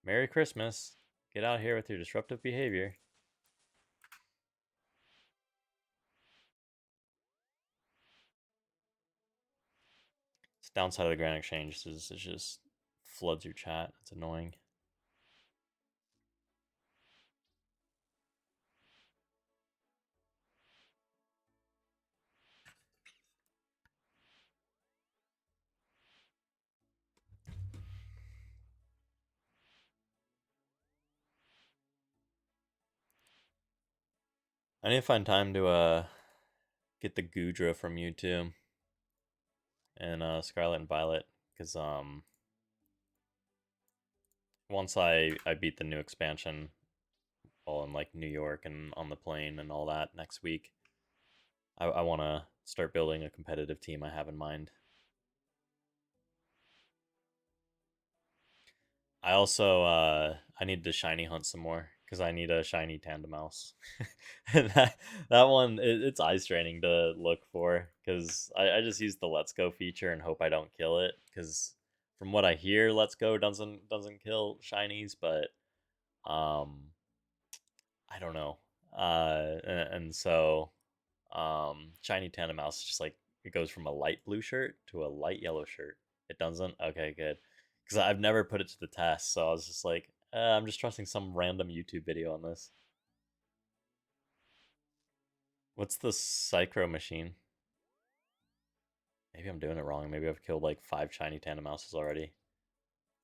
Merry Christmas. Get out here with your disruptive behavior. It's downside of the Grand Exchange is it just floods your chat. It's annoying. I need to find time to get the Gudra from you too. And Scarlet and Violet. Because once I beat the new expansion all in like New York and on the plane and all that next week, I want to start building a competitive team I have in mind. I also I need to shiny hunt some more because I need a shiny tandem mouse. And that one it's eye straining to look for because I just use the Let's Go feature and hope I don't kill it because from what I hear, Let's Go doesn't kill shinies, but I don't know. And so shiny tandem mouse is just like it goes from a light blue shirt to a light yellow shirt. It doesn't. Okay, good. Because I've never put it to the test, so I was just like, I'm just trusting some random YouTube video on this. What's the Psychro machine? Maybe I'm doing it wrong. Maybe I've killed like 5 shiny tandem mouses already.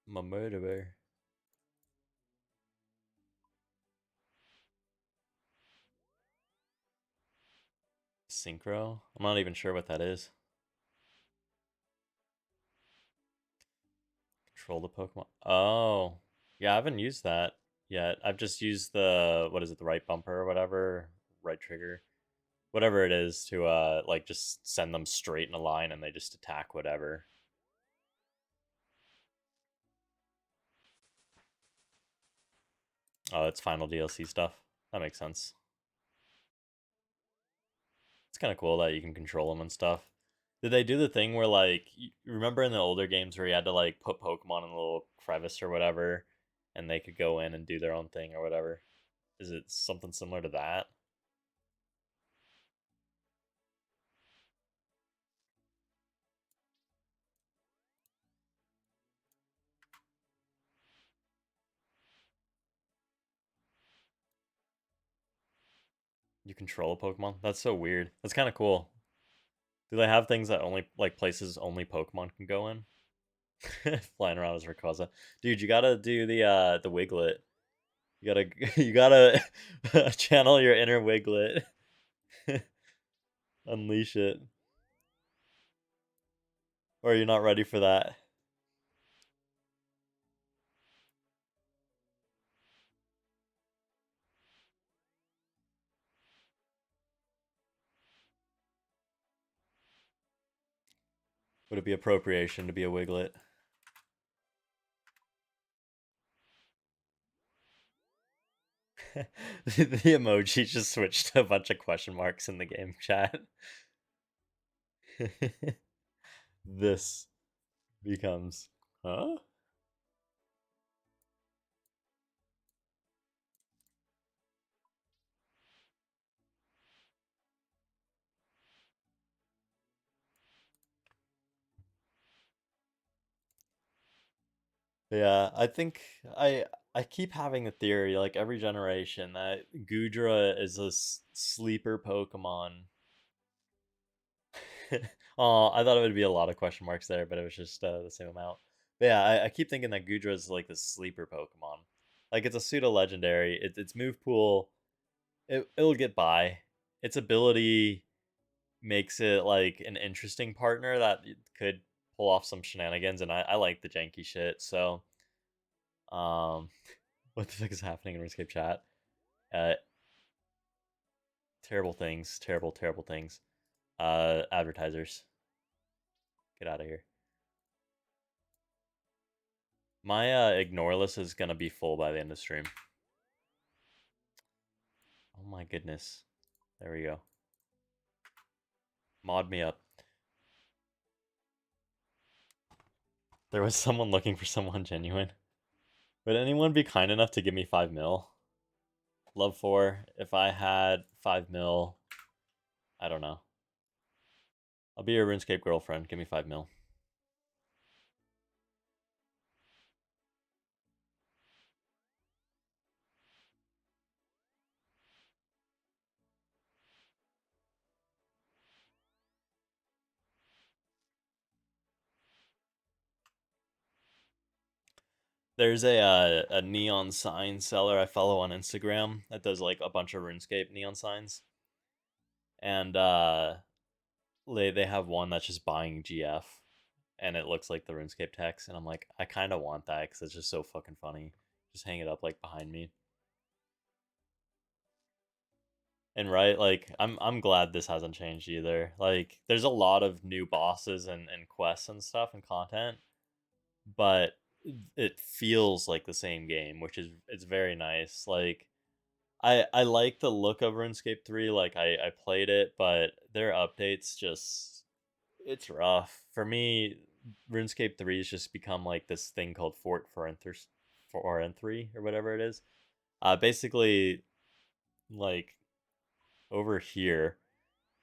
My murderer. Synchro? I'm not even sure what that is. Control the Pokemon. Oh. Yeah, I haven't used that yet. I've just used the, what is it, the right bumper or whatever, right trigger, whatever it is to like just send them straight in a line and they just attack whatever. Oh, it's final DLC stuff. That makes sense. It's kind of cool that you can control them and stuff. Did they do the thing where, like, you remember in the older games where you had to like put Pokemon in a little crevice or whatever, and they could go in and do their own thing or whatever? Is it something similar to that? You control a Pokemon? That's so weird. That's kind of cool. Do they have things that only, like, places only Pokemon can go in? Flying around as Rayquaza. Dude, you gotta do the Wiglet. You gotta you gotta channel your inner Wiglet. Unleash it. Or you're not ready for that. Would it be appropriation to be a Wiglet? The emoji just switched to a bunch of question marks in the game chat. This becomes, huh? Yeah, I think I keep having the theory, like every generation, that Gudra is a sleeper Pokemon. Oh, I thought it would be a lot of question marks there, but it was just the same amount. But yeah, I keep thinking that Gudra is like the sleeper Pokemon. Like it's a pseudo legendary. Its move pool, it'll get by. Its ability makes it like an interesting partner that could pull off some shenanigans, and I like the janky shit. So, um, what the fuck is happening in RuneScape chat? Uh, terrible things, terrible things. Advertisers, get out of here. My ignore list is gonna be full by the end of stream. Oh my goodness. There we go. Mod me up. There was someone looking for someone genuine. Would anyone be kind enough to give me 5 mil? Love 4. If I had 5 mil, I don't know. I'll be your RuneScape girlfriend. Give me 5 mil. There's a neon sign seller I follow on Instagram that does like a bunch of RuneScape neon signs, and they have one that's just buying GF, and it looks like the RuneScape text, and I'm like, I kind of want that because it's just so fucking funny. Just hang it up like behind me. And right, like I'm glad this hasn't changed either. Like there's a lot of new bosses and quests and stuff and content, but it feels like the same game, which is it's very nice. Like I like the look of RuneScape 3, like I played it, but their updates just it's rough. For me, RuneScape 3 has just become like this thing called Fort for N3 or whatever it is. Basically like over here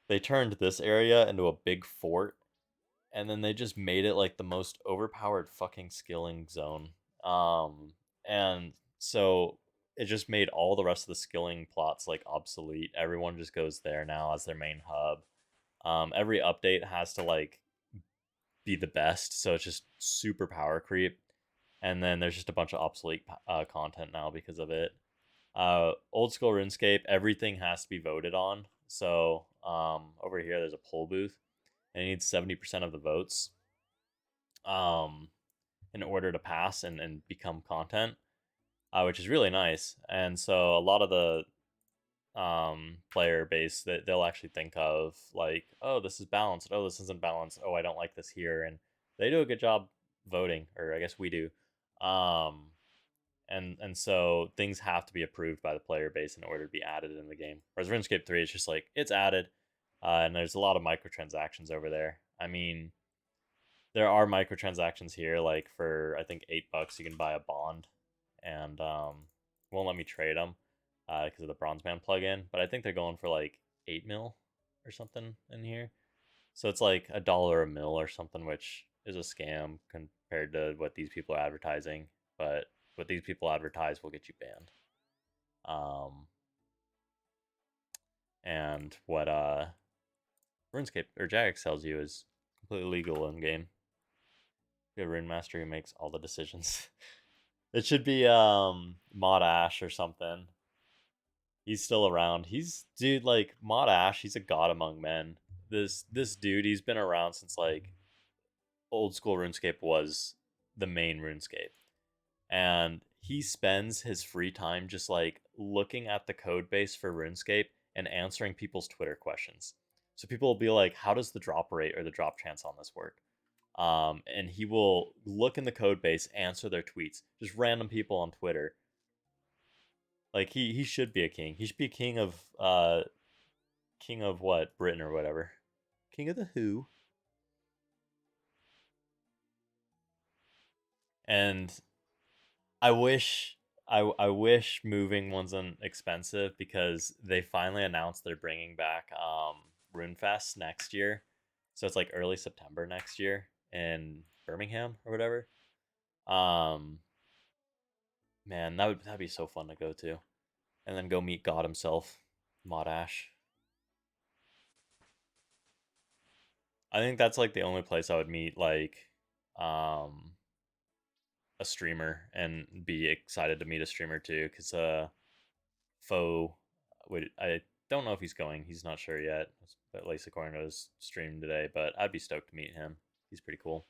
they turned this area into a big fort, and then they just made it like the most overpowered fucking skilling zone. And so it just made all the rest of the skilling plots like obsolete. Everyone just goes there now as their main hub. Every update has to like be the best, so it's just super power creep. and then there's just a bunch of obsolete content now because of it. Old School RuneScape, everything has to be voted on. So over here, there's a poll booth, and it needs 70% of the votes um, in order to pass and become content, which is really nice. And so a lot of the player base that they'll actually think of like, oh, this is balanced. Oh, this isn't balanced. Oh, I don't like this here, and they do a good job voting, or I guess we do. Um, and so things have to be approved by the player base in order to be added in the game. Whereas RuneScape 3 is just like it's added, and there's a lot of microtransactions over there. I mean, there are microtransactions here, like for I think $8 you can buy a bond, and won't let me trade them because of the Bronzeman plugin. But I think they're going for like 8 mil or something in here. So it's like $1 a mil or something, which is a scam compared to what these people are advertising. But what these people advertise will get you banned. And what RuneScape or Jagex tells you is completely legal in game. You have a Rune Master who makes all the decisions. It should be Mod Ash or something. He's still around. He's dude like Mod Ash, he's a god among men. This dude, he's been around since like Old School RuneScape was the main RuneScape. And he spends his free time just like looking at the code base for RuneScape and answering people's Twitter questions. So people will be like, how does the drop rate or the drop chance on this work? And he will look in the code base, answer their tweets, just random people on Twitter. Like he should be a king. He should be king of what, Britain or whatever, king of the Who. And I wish moving wasn't expensive because they finally announced they're bringing back RuneFest next year. So it's like early September next year in Birmingham or whatever. Um Man, that'd be so fun to go to. And then go meet God himself, Mod Ash. I think that's like the only place I would meet like um a streamer and be excited to meet a streamer too, because Foe would I don't know if he's going. He's not sure yet, at least according to his stream today. But I'd be stoked to meet him. He's pretty cool.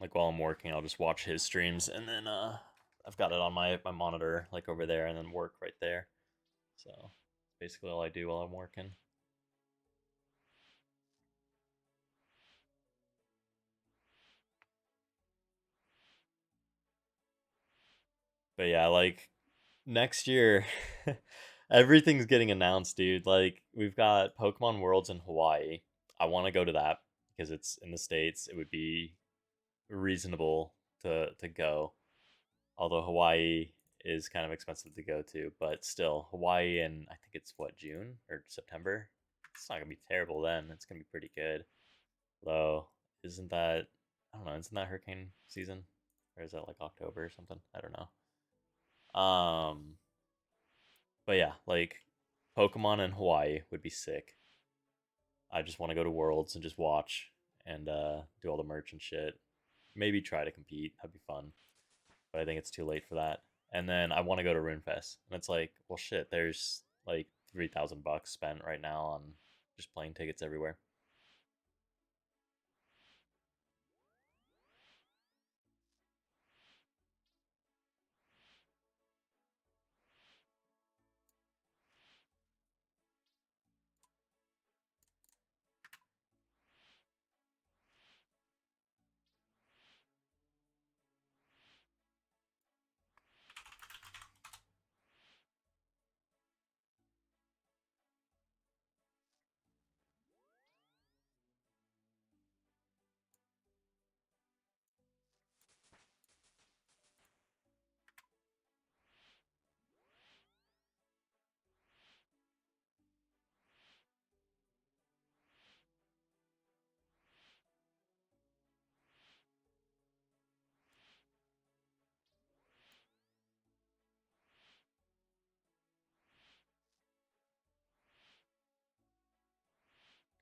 Like while I'm working, I'll just watch his streams, and then I've got it on my monitor like over there, and then work right there. So basically all I do while I'm working. But yeah, like next year, everything's getting announced, dude. Like we've got Pokemon Worlds in Hawaii. I want to go to that because it's in the States. It would be reasonable to go. Although Hawaii is kind of expensive to go to, but still, Hawaii in I think it's what, June or September. It's not gonna be terrible then. It's gonna be pretty good. Though, isn't that I don't know? Isn't that hurricane season, or is that like October or something? I don't know. But yeah, like Pokemon in Hawaii would be sick. I just want to go to Worlds and just watch and do all the merch and shit. Maybe try to compete. That'd be fun. But I think it's too late for that. And then I want to go to RuneFest, and it's like, well, shit. There's like $3,000 spent right now on just plane tickets everywhere.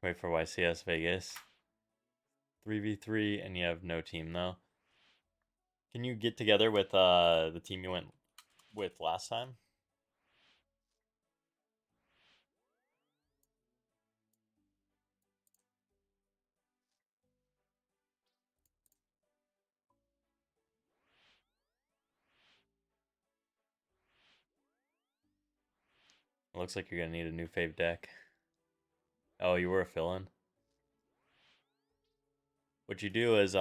Wait for YCS Vegas. 3v3 and you have no team though. Can you get together with the team you went with last time? It looks like you're gonna need a new fave deck. Oh, you were a fill-in? What you do is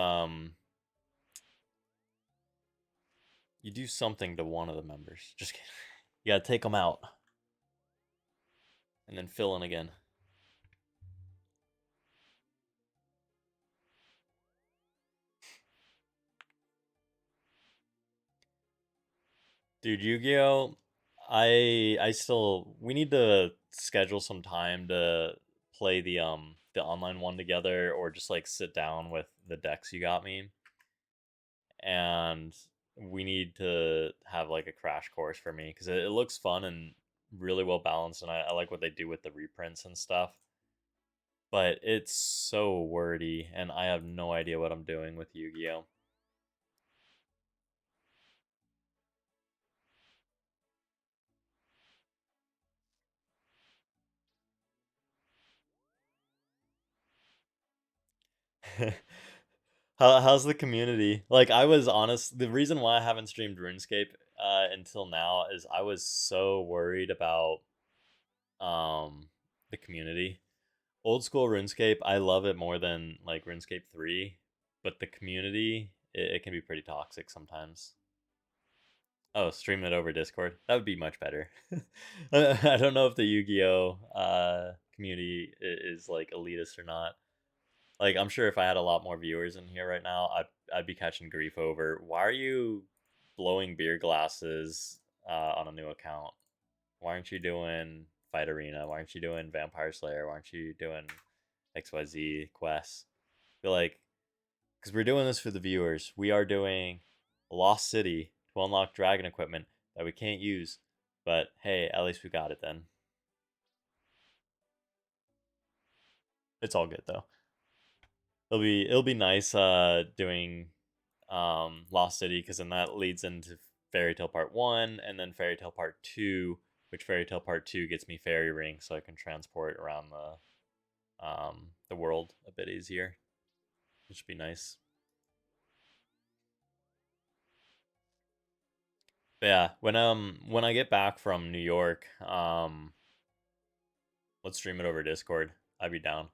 you do something to one of the members. Just kidding. You gotta take them out and then fill in again. Dude, Yu-Gi-Oh! I still we need to schedule some time to play the online one together or just like sit down with the decks you got me. And we need to have like a crash course for me because it looks fun and really well balanced and I like what they do with the reprints and stuff. But it's so wordy and I have no idea what I'm doing with Yu-Gi-Oh! How's the community? Like I was honest, the reason why I haven't streamed RuneScape until now is I was so worried about um the community. Old school RuneScape, I love it more than like RuneScape 3, but the community it can be pretty toxic sometimes. Oh, stream it over Discord. That would be much better. I don't know if the Yu-Gi-Oh community is like elitist or not. Like I'm sure if I had a lot more viewers in here right now, I'd be catching grief over why are you blowing beer glasses on a new account? Why aren't you doing Fight Arena? Why aren't you doing Vampire Slayer? Why aren't you doing XYZ quests? Feel like because we're doing this for the viewers. We are doing Lost City to unlock dragon equipment that we can't use. But hey, at least we got it then. It's all good though. It'll be nice doing Lost City because then that leads into Fairy Tale Part 1 and then Fairy Tale Part 2, which Fairy Tale Part 2 gets me Fairy Ring so I can transport around the world a bit easier. Which should be nice. But yeah, when I get back from New York, let's stream it over Discord. I'd be down.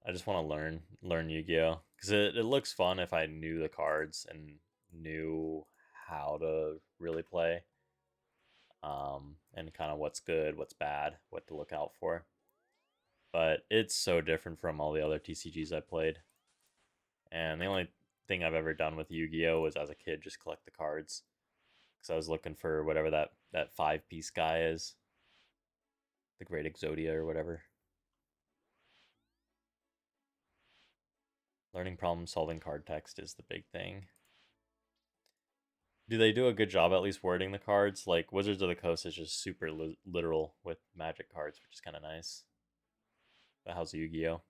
I just want to learn Yu-Gi-Oh because it looks fun if I knew the cards and knew how to really play, and kind of what's good, what's bad, what to look out for. But it's so different from all the other TCGs I played, and the only thing I've ever done with Yu-Gi-Oh was as a kid just collect the cards because I was looking for whatever that 5-piece guy is, the Great Exodia or whatever. Learning problem solving card text is the big thing. Do they do a good job at least wording the cards? Like Wizards of the Coast is just super literal with Magic cards, which is kind of nice. But how's Yu-Gi-Oh?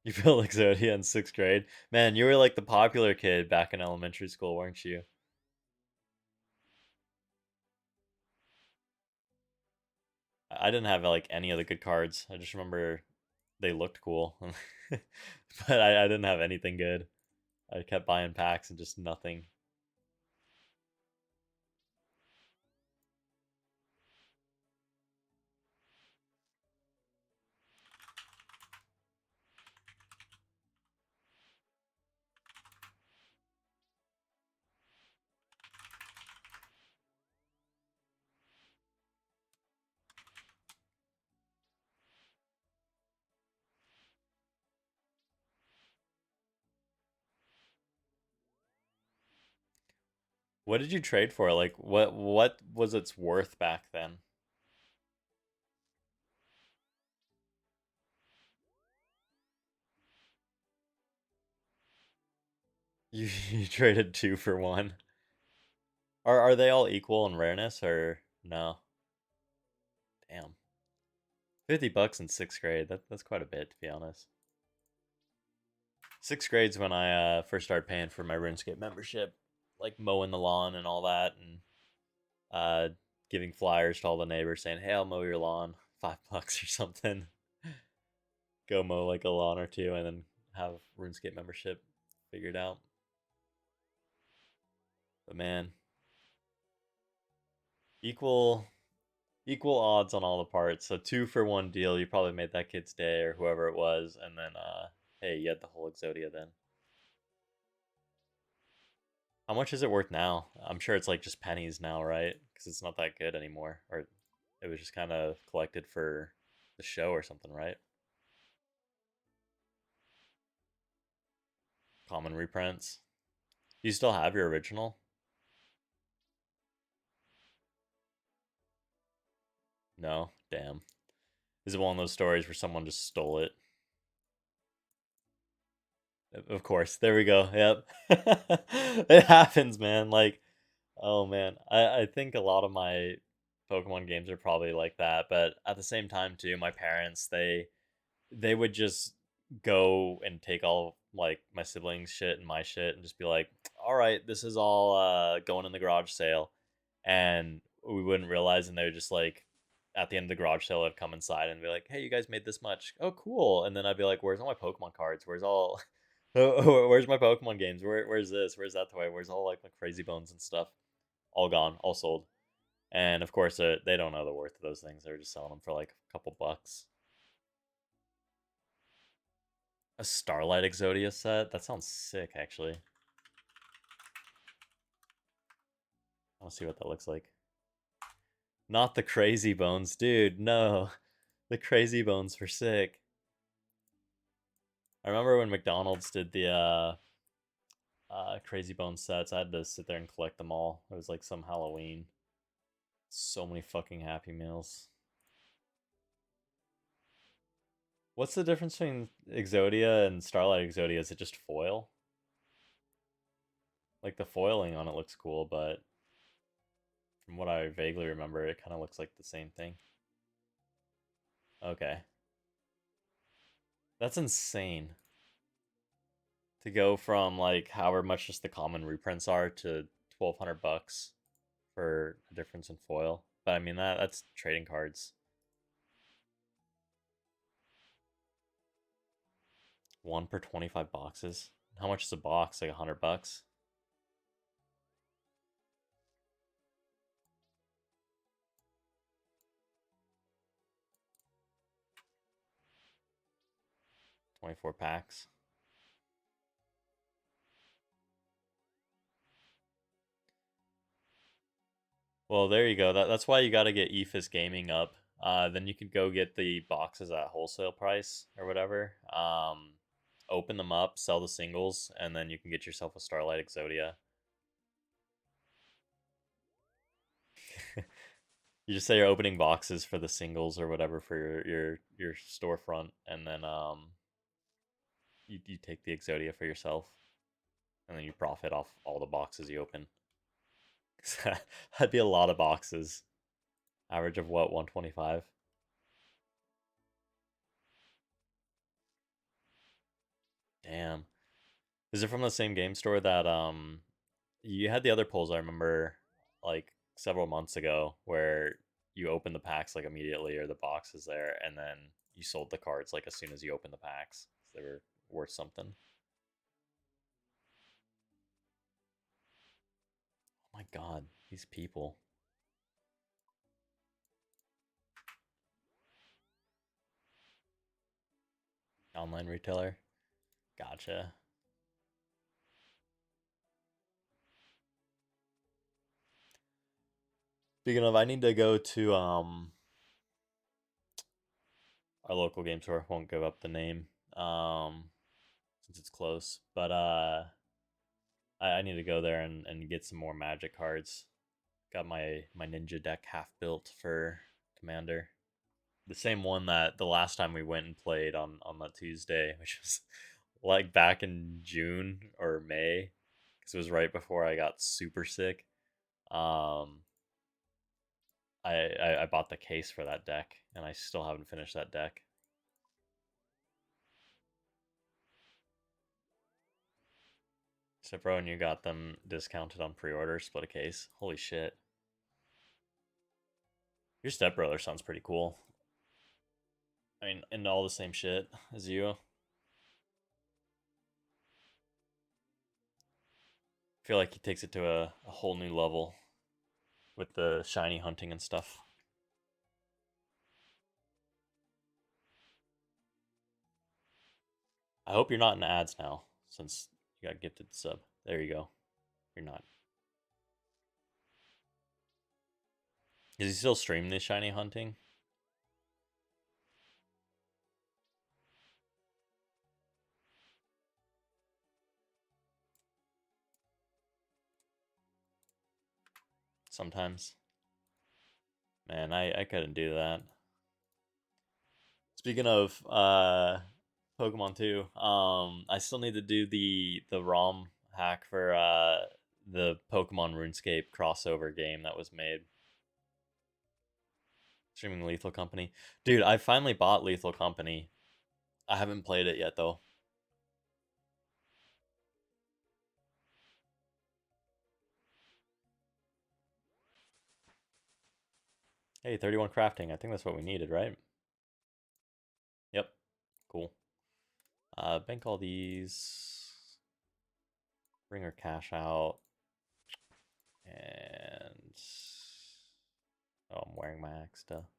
You feel like Exodia in 6th grade? Man, you were like the popular kid back in elementary school, weren't you? I didn't have like any of the good cards. I just remember they looked cool, but I didn't have anything good. I kept buying packs and just nothing. What did you trade for? Like what was its worth back then? You traded two for one. Are they all equal in rareness or No. Damn. $50 in 6th grade. That's quite a bit, to be honest. 6th grade's when I first started paying for my RuneScape membership, like mowing the lawn and all that, and giving flyers to all the neighbors saying, "Hey, I'll mow your lawn, $5 or something." Go mow like a lawn or two, and then have RuneScape membership figured out. But man, equal odds on all the parts. So 2-for-1 deal. You probably made that kid's day or whoever it was, and then hey, you had the whole Exodia then. How much is it worth now? I'm sure it's like just pennies now, right? Because it's not that good anymore. Or it was just kind of collected for the show or something, right? Common reprints. Do you still have your original? No? Damn. Is it one of those stories where someone just stole it? Of course. There we go. Yep. It happens, man. Like, oh man. I think a lot of my Pokemon games are probably like that, but at the same time too, my parents, they would just go and take all like my siblings shit and my shit and just be like, all right, this is all going in the garage sale. And we wouldn't realize, and they would just like at the end of the garage sale I'd come inside and be like, hey, you guys made this much. Oh, cool. And then I'd be like, where's all my Pokemon cards? Where's all where's my Pokemon games? Where's this? Where's that toy? Where's all like my crazy bones and stuff? All gone, all sold. And of course, they don't know the worth of those things. They're just selling them for like a couple bucks. A Starlight Exodia set? That sounds sick, actually. I want to see what that looks like. Not the crazy bones, dude. No. The crazy bones were sick. I remember when McDonald's did the crazy bone sets. I had to sit there and collect them all. It was like some Halloween. So many fucking Happy Meals. What's the difference between Exodia and Starlight Exodia? Is it just foil? Like the foiling on it looks cool, but from what I vaguely remember, it kind of looks like the same thing. Okay. That's insane. To go from like however much just the common reprints are to $1,200 for a difference in foil. But I mean that's trading cards. One per 25 boxes. How much is a box? Like $100? 24 packs. Well, there you go. That's why you got to get EFIS Gaming up. Then you could go get the boxes at wholesale price or whatever. Open them up, sell the singles, and then you can get yourself a Starlight Exodia. You just say you're opening boxes for the singles or whatever for your storefront, and then you take the Exodia for yourself, and then you profit off all the boxes you open. That'd be a lot of boxes. Average of what, 125? Damn. Is it from the same game store that you had the other polls I remember like several months ago where you open the packs like immediately or the box is there and then you sold the cards like as soon as you open the packs. They were worth something. Oh my god, these people. Online retailer. Gotcha. Speaking of, I need to go to our local game store. Won't give up the name since it's close, but I need to go there and get some more Magic cards. Got my ninja deck half built for Commander. The same one that the last time we went and played on that Tuesday, which was like back in June or May, because it was right before I got super sick. Um, I bought the case for that deck, and I still haven't finished that deck. So, bro, and you got them discounted on pre-order, split a case. Holy shit. Your stepbrother sounds pretty cool. I mean, into all the same shit as you. I feel like he takes it to a whole new level with the shiny hunting and stuff. I hope you're not in ads now, since you got gifted the sub. There you go. You're not. Does he still stream this shiny hunting? Sometimes. Man, I couldn't do that. Speaking of Pokemon 2, I still need to do the ROM hack for the Pokemon RuneScape crossover game that was made. Streaming Lethal Company. Dude, I finally bought Lethal Company. I haven't played it yet though. Hey, 31 crafting. I think that's what we needed, right? Yep. Cool. Bank all these. Bring our cash out. And oh, I'm wearing my axe still.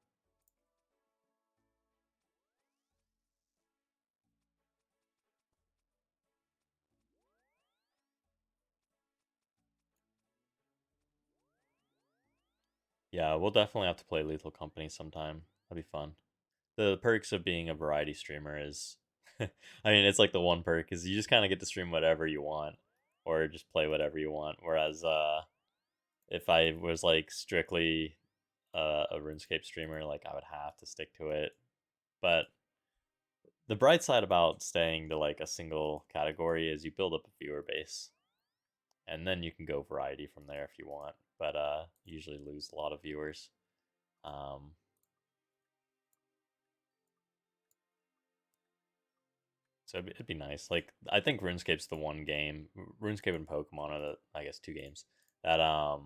Yeah, we'll definitely have to play Lethal Company sometime. That'd be fun. The perks of being a variety streamer is, I mean, it's like the one perk is you just kind of get to stream whatever you want, or just play whatever you want. Whereas, if I was like strictly a RuneScape streamer, like I would have to stick to it. But the bright side about staying to like a single category is you build up a viewer base, and then you can go variety from there if you want. But you usually lose a lot of viewers. Um, so it'd be nice. Like I think RuneScape's the one game. RuneScape and Pokemon are the I guess two games that I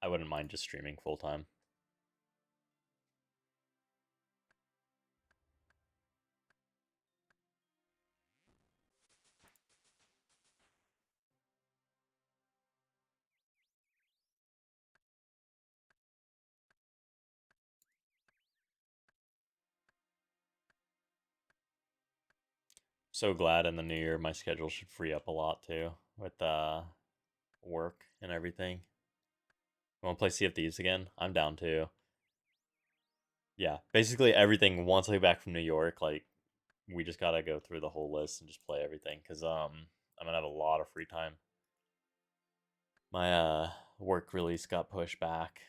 wouldn't mind just streaming full time. So glad in the new year my schedule should free up a lot too with work and everything. Want to play Sea of Thieves again? I'm down too. Yeah, basically everything once I get back from New York, like we just gotta go through the whole list and just play everything because I'm gonna have a lot of free time. My work release got pushed back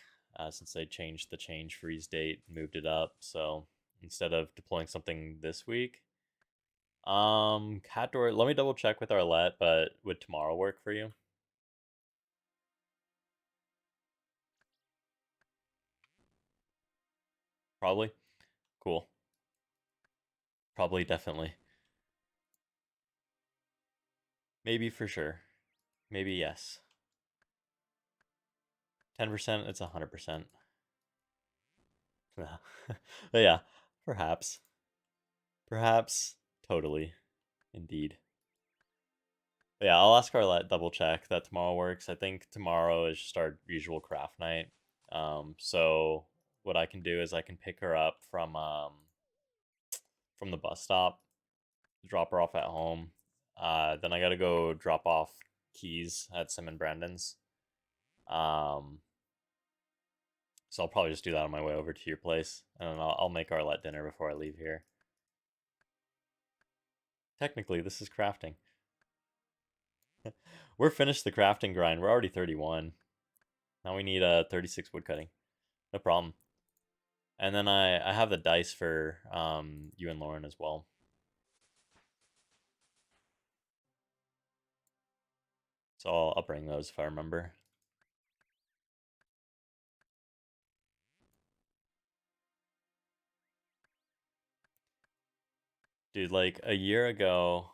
since they changed the change freeze date, moved it up. So instead of deploying something this week, cat door. Let me double check with Arlette, but would tomorrow work for you? Probably. Cool. Probably, definitely. Maybe for sure. Maybe yes. 10%, it's 100%. But yeah, perhaps. Perhaps. Totally. Indeed. But yeah, I'll ask Arlette, double check that tomorrow works. I think tomorrow is just our usual craft night. So what I can do is I can pick her up from the bus stop, drop her off at home. Then I gotta go drop off keys at Sim and Brandon's. Um, so I'll probably just do that on my way over to your place, and then I'll make Arlette dinner before I leave here. Technically, this is crafting. We're finished the crafting grind. We're already 31. Now we need 36 wood cutting. No problem. And then I have the dice for you and Lauren as well. So I'll bring those if I remember. Dude, like a year ago,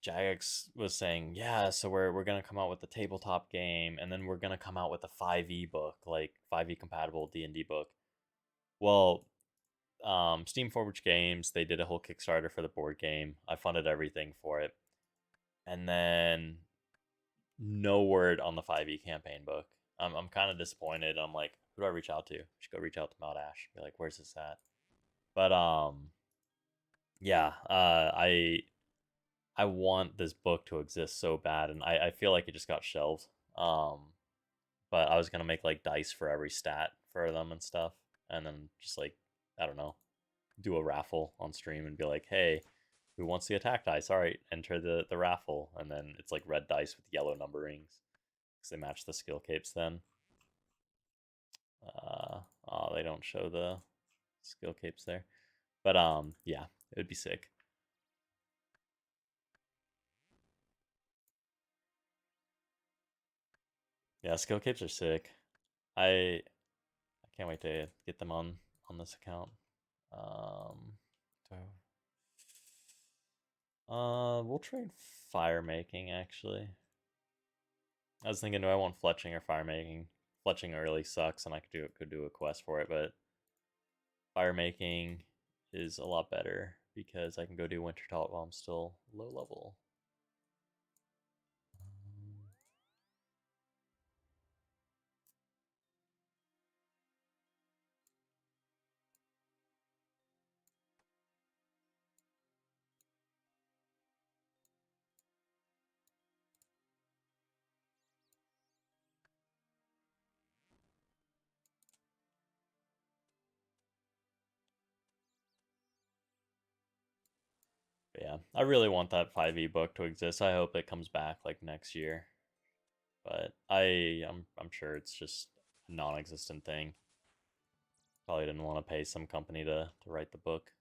Jagex was saying, yeah, so we're gonna come out with the tabletop game, and then we're gonna come out with a 5e book, like 5e compatible D&D book. Well, Steam Forward Games, they did a whole Kickstarter for the board game. I funded everything for it, and then no word on the 5e campaign book. I'm kind of disappointed. I'm like, who do I reach out to? I should go reach out to Mount Ash. Be like, where's this at? But yeah, I want this book to exist so bad, and I feel like it just got shelved. Um, but I was gonna make like dice for every stat for them and stuff, and then just like, I don't know, do a raffle on stream and be like, hey, who wants the attack dice? All right, enter the raffle, and then it's like red dice with yellow numberings because they match the skill capes. Then, oh, they don't show the skill capes there, but yeah, it would be sick. Yeah, skill capes are sick. I I can't wait to get them on this account. Do we'll trade fire making actually. I was thinking, do I want fletching or fire making? Fletching really sucks, and I could do a quest for it, but fire making is a lot better because I can go do winter talk while I'm still low level. But yeah, I really want that 5e book to exist. I hope it comes back like next year, but I'm sure it's just a non-existent thing. Probably didn't want to pay some company to write the book.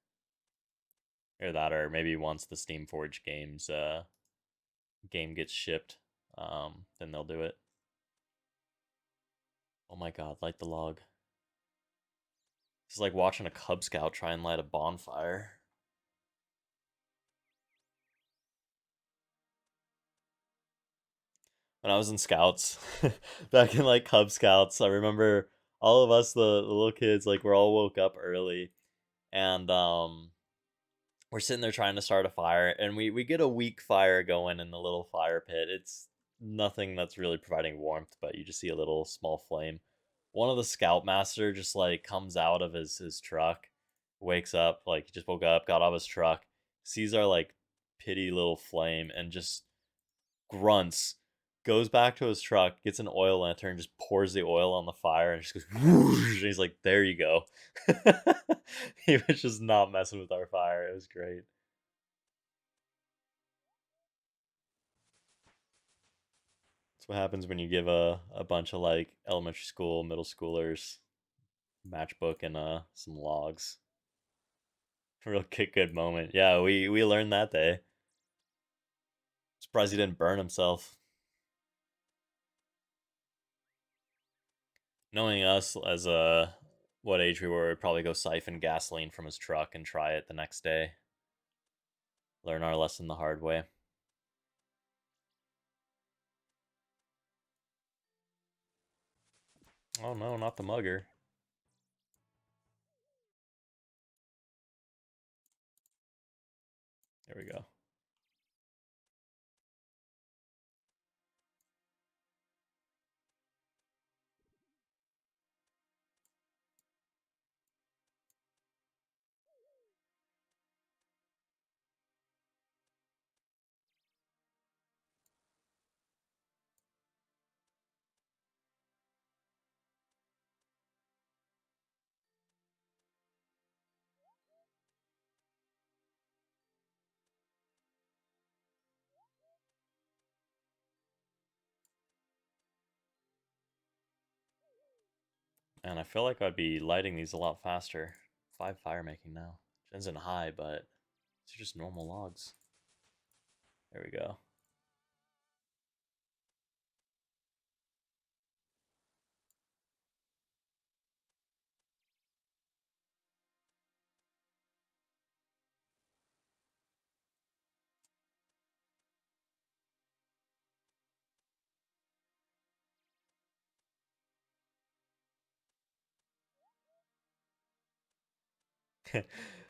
Or that, or maybe once the Steam Forge games game gets shipped, then they'll do it. Oh my god, light the log. It's like watching a Cub Scout try and light a bonfire. When I was in Scouts, back in like Cub Scouts, I remember all of us, the little kids, like we're all woke up early, and we're sitting there trying to start a fire, and we get a weak fire going in the little fire pit. It's nothing that's really providing warmth, but you just see a little small flame. One of the Scoutmaster just like comes out of his truck, wakes up, like he just woke up, got out of his truck, sees our like pity little flame, and just grunts, goes back to his truck, gets an oil lantern, just pours the oil on the fire, and just goes whoosh, and he's like, there you go. He was just not messing with our fire. It was great. That's what happens when you give a bunch of like elementary school, middle schoolers matchbook and some logs. Real kick good moment. Yeah, we learned that day. Surprised he didn't burn himself. Knowing us as what age we were, we'd probably go siphon gasoline from his truck and try it the next day. Learn our lesson the hard way. Oh no, not the mugger. There we go. And I feel like I'd be lighting these a lot faster. 5 fire making now. Gen's in high, but these are just normal logs. There we go.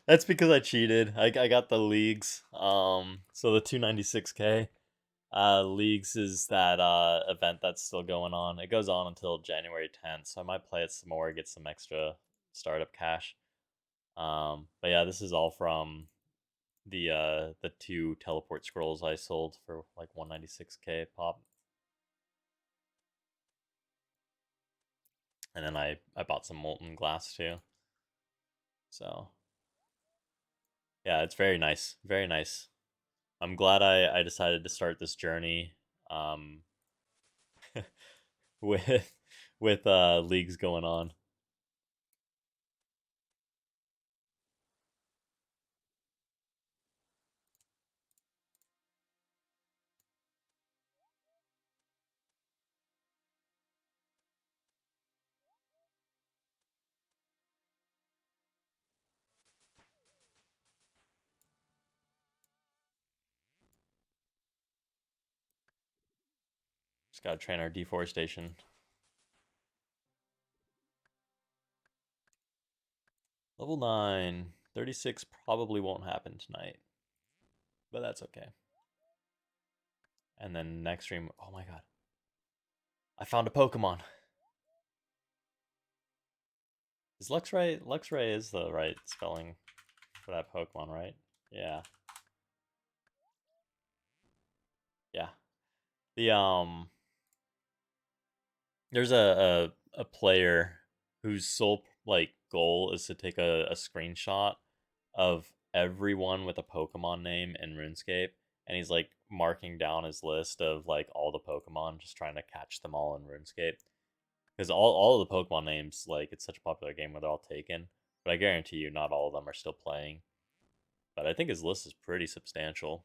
That's because I cheated. I got the leagues. So the 296K leagues is that event that's still going on. It goes on until January 10th, so I might play it some more, get some extra startup cash. But yeah, this is all from the two teleport scrolls I sold for like 196K pop. And then I bought some molten glass too. So yeah, it's very nice. Very nice. I'm glad I decided to start this journey um with leagues going on. Just gotta train our deforestation. Level 9. 36 probably won't happen tonight. But that's okay. And then next stream, oh my god. I found a Pokemon. Is Luxray? Luxray is the right spelling for that Pokemon, right? Yeah. Yeah. The there's a player whose sole like goal is to take a screenshot of everyone with a Pokemon name in RuneScape, and he's like marking down his list of like all the Pokemon, just trying to catch them all in RuneScape. Because all of the Pokemon names, like it's such a popular game where they're all taken, but I guarantee you, not all of them are still playing. But I think his list is pretty substantial.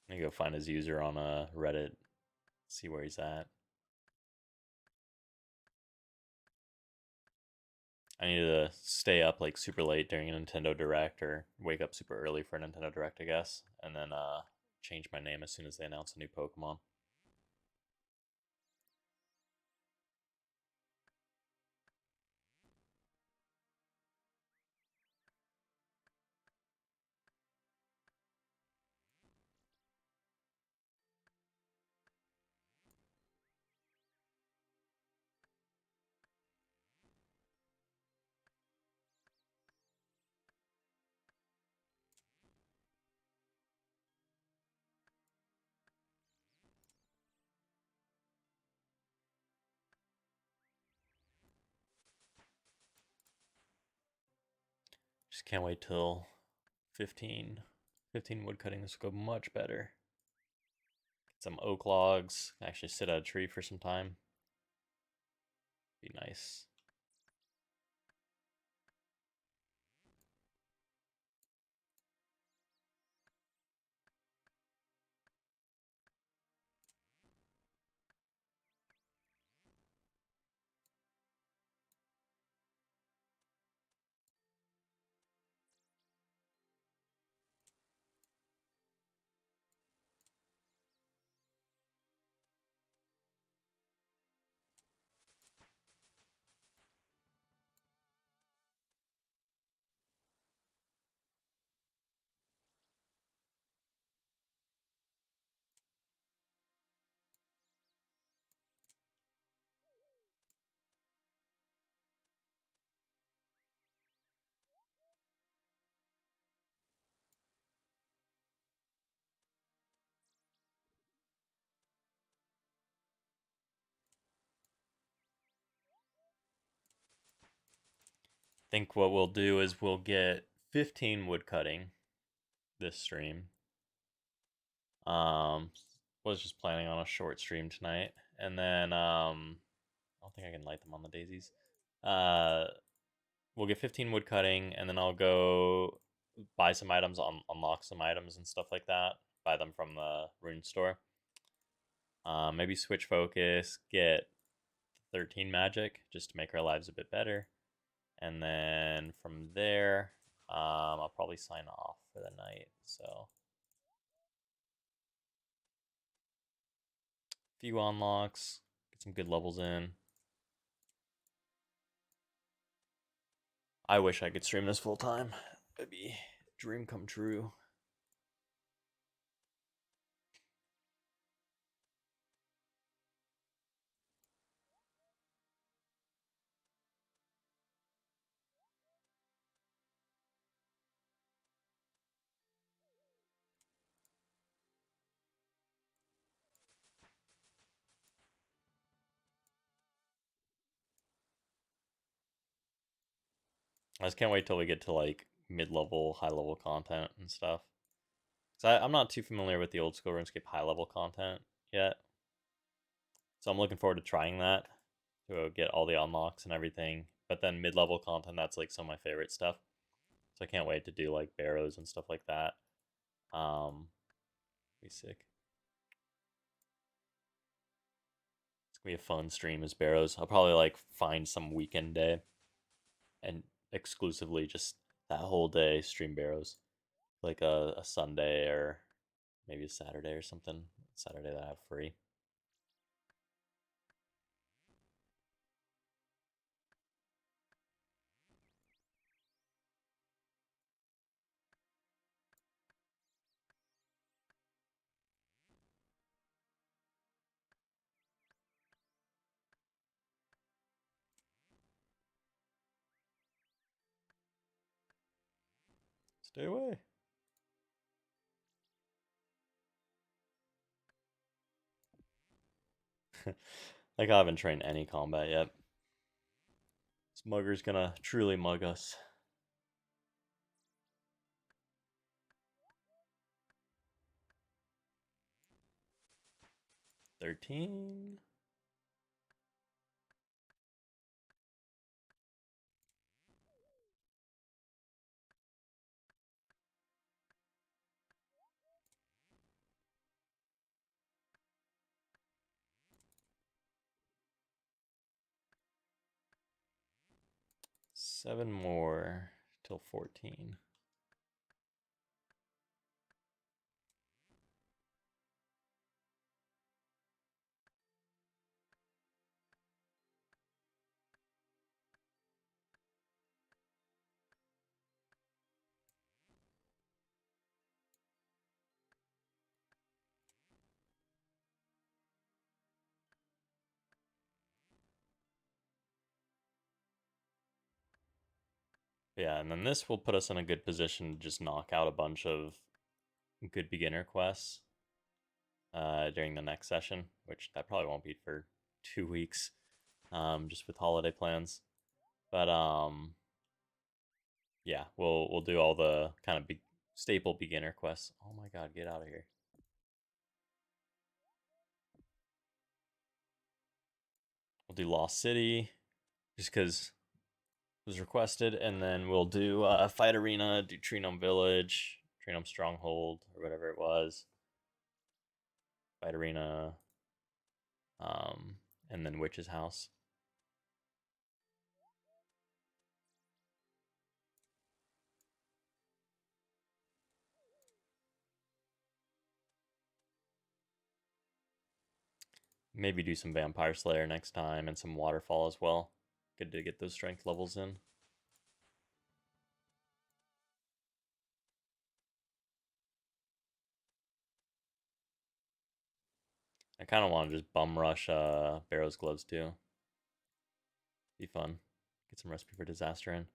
I need to go find his user on Reddit, see where he's at. I need to stay up like super late during a Nintendo Direct, or wake up super early for a Nintendo Direct, I guess, and then change my name as soon as they announce a new Pokemon. Just can't wait till 15. 15 wood cutting. This will go much better. Get some oak logs. Actually sit at a tree for some time. Be nice. Think what we'll do is we'll get 15 wood cutting this stream. Was just planning on a short stream tonight, and then I don't think I can light them on the daisies. Uh, we'll get 15 wood cutting, and then I'll go buy some items, unlock some items and stuff like that. Buy them from the rune store. Maybe switch focus, get 13 magic just to make our lives a bit better, and then from there, I'll probably sign off for the night. So few unlocks, get some good levels in. I wish I could stream this full time. It'd be a dream come true. I just can't wait till we get to like mid-level, high-level content and stuff. So I'm not too familiar with the old school RuneScape high-level content yet. So I'm looking forward to trying that to get all the unlocks and everything. But then mid-level content, that's like some of my favorite stuff. So I can't wait to do like barrows and stuff like that. Be sick. It's gonna be a fun stream as barrows. I'll probably like find some weekend day and exclusively just that whole day stream barrows, like a Sunday or maybe a Saturday or something. Saturday that I have free. Stay away. Like I haven't trained any combat yet. This mugger's gonna truly mug us. 13. Seven more till 14. Yeah, and then this will put us in a good position to just knock out a bunch of good beginner quests during the next session, which that probably won't be for 2 weeks, just with holiday plans. But yeah, we'll do all the kind of staple beginner quests. Oh my god, get out of here! We'll do Lost City, just because it was requested, and then we'll do Fight Arena, do Trinum Village, Trinum Stronghold, or whatever it was. Fight Arena, and then Witch's House. Maybe do some Vampire Slayer next time and some Waterfall as well. Good to get those strength levels in. I kind of want to just bum rush Barrow's Gloves too. Be fun. Get some Recipe for Disaster in.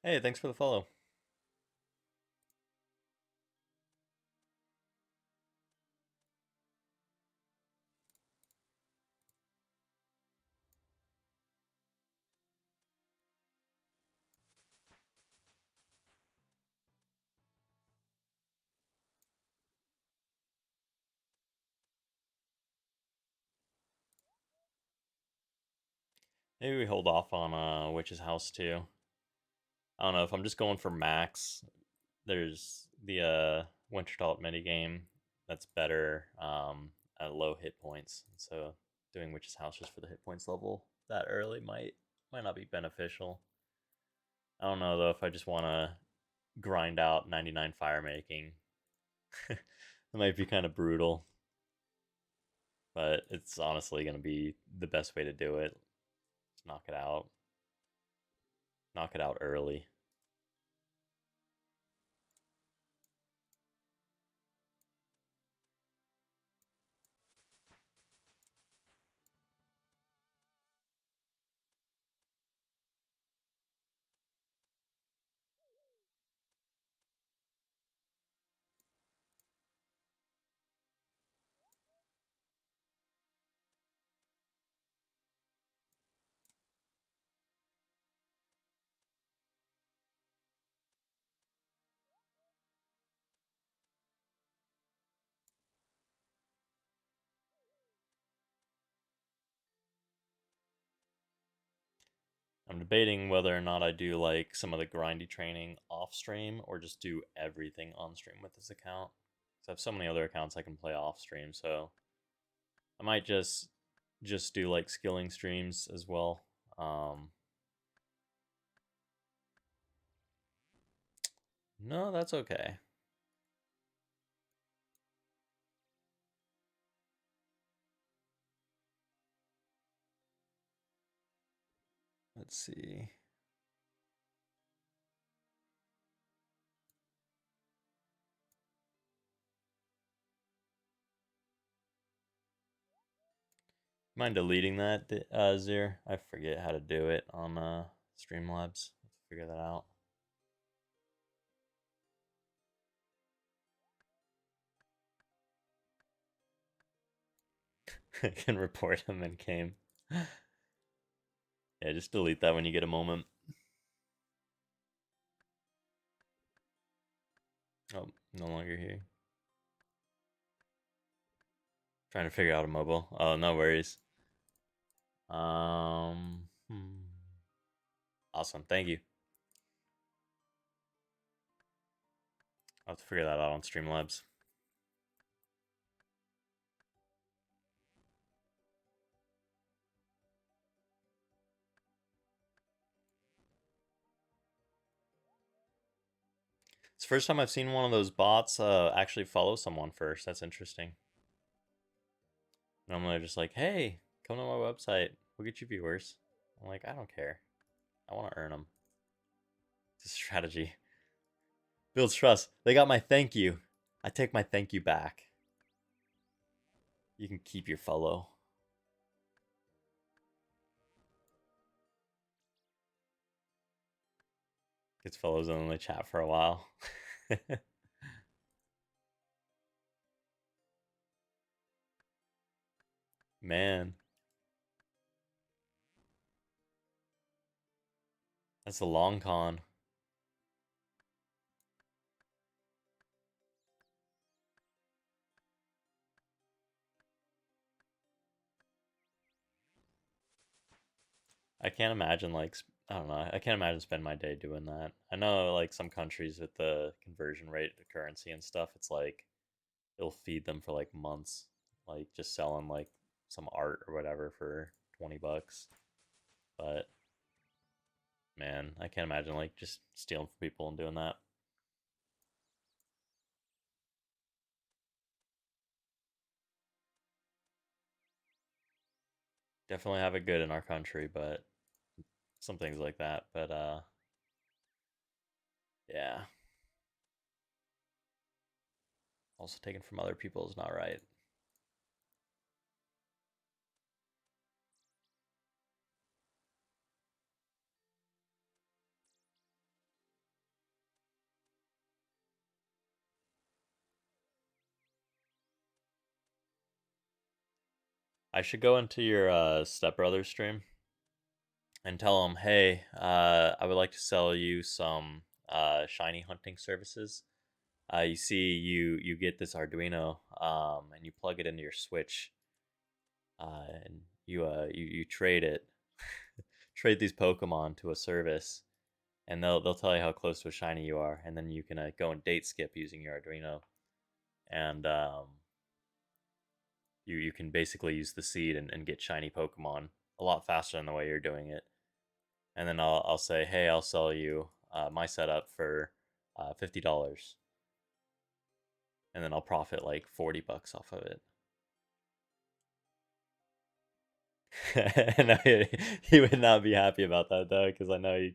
Hey, thanks for the follow. Maybe we hold off on Witch's House too. I don't know if I'm just going for max. There's the Wintergalt minigame that's better at low hit points. So doing Witch's House just for the hit points level that early might not be beneficial. I don't know though if I just want to grind out 99 fire making. It might be kind of brutal, but it's honestly going to be the best way to do it. Just knock it out. Knock it out early. I'm debating whether or not I do like some of the grindy training off stream or just do everything on stream with this account. Because I have so many other accounts I can play off stream, so I might just do like skilling streams as well. No, that's okay. Let's see. Mind deleting that, Zir? I forget how to do it on Streamlabs. Let's figure that out. I can report him in game. Yeah, just delete that when you get a moment. Oh, no longer here. Trying to figure out a mobile. Oh, no worries. Awesome. Thank you. I'll have to figure that out on Streamlabs. It's the first time I've seen one of those bots actually follow someone first. That's interesting. Normally they're just like, hey, come to my website. We'll get you viewers. I'm like, I don't care. I want to earn them. It's a strategy. Builds trust. They got my thank you. I take my thank you back. You can keep your follow. Gets follows and then they chat for a while. Man. That's a long con. I can't imagine like I don't know. I can't imagine spending my day doing that. I know like some countries with the conversion rate of currency and stuff, it's like it'll feed them for like months, like just selling like some art or whatever for 20 bucks. But man, I can't imagine like just stealing from people and doing that. Definitely have it good in our country, but some things like that. But yeah. Also taken from other people is not right. I should go into your stepbrother stream and tell him, hey, I would like to sell you some shiny hunting services. You see, you get this Arduino, and you plug it into your Switch, and you trade it, trade these Pokemon to a service, and they'll tell you how close to a shiny you are, and then you can go and date skip using your Arduino. and you can basically use the seed and get shiny Pokemon a lot faster than the way you're doing it. And then I'll say, hey, I'll sell you my setup for $50, and then I'll profit like $40 off of it. And he would not be happy about that though, because I know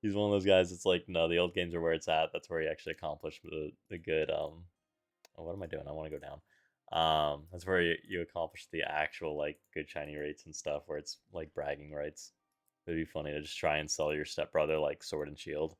he's one of those guys that's like, no, the old games are where it's at. That's where he actually accomplished the good. Oh, what am I doing? I want to go down. That's where you accomplish the actual like good shiny rates and stuff, where it's like bragging rights. It'd be funny to just try and sell your stepbrother like Sword and Shield.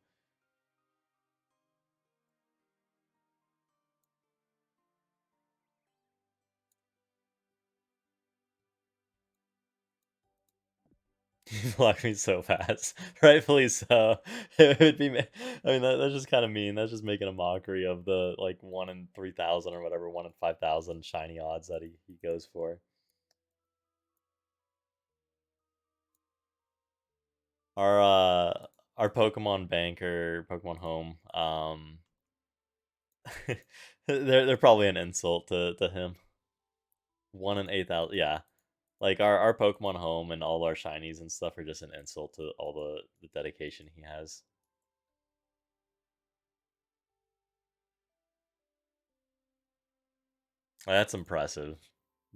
He blocked me so fast, rightfully so. It would be, I mean, that's just kind of mean. That's just making a mockery of the like 1 in 3,000 or whatever, 1 in 5,000 shiny odds that he goes for. Our our Pokemon banker, Pokemon Home, they're probably an insult to him. 1 in 8,000, yeah. Like our Pokemon Home and all our shinies and stuff are just an insult to all the dedication he has. That's impressive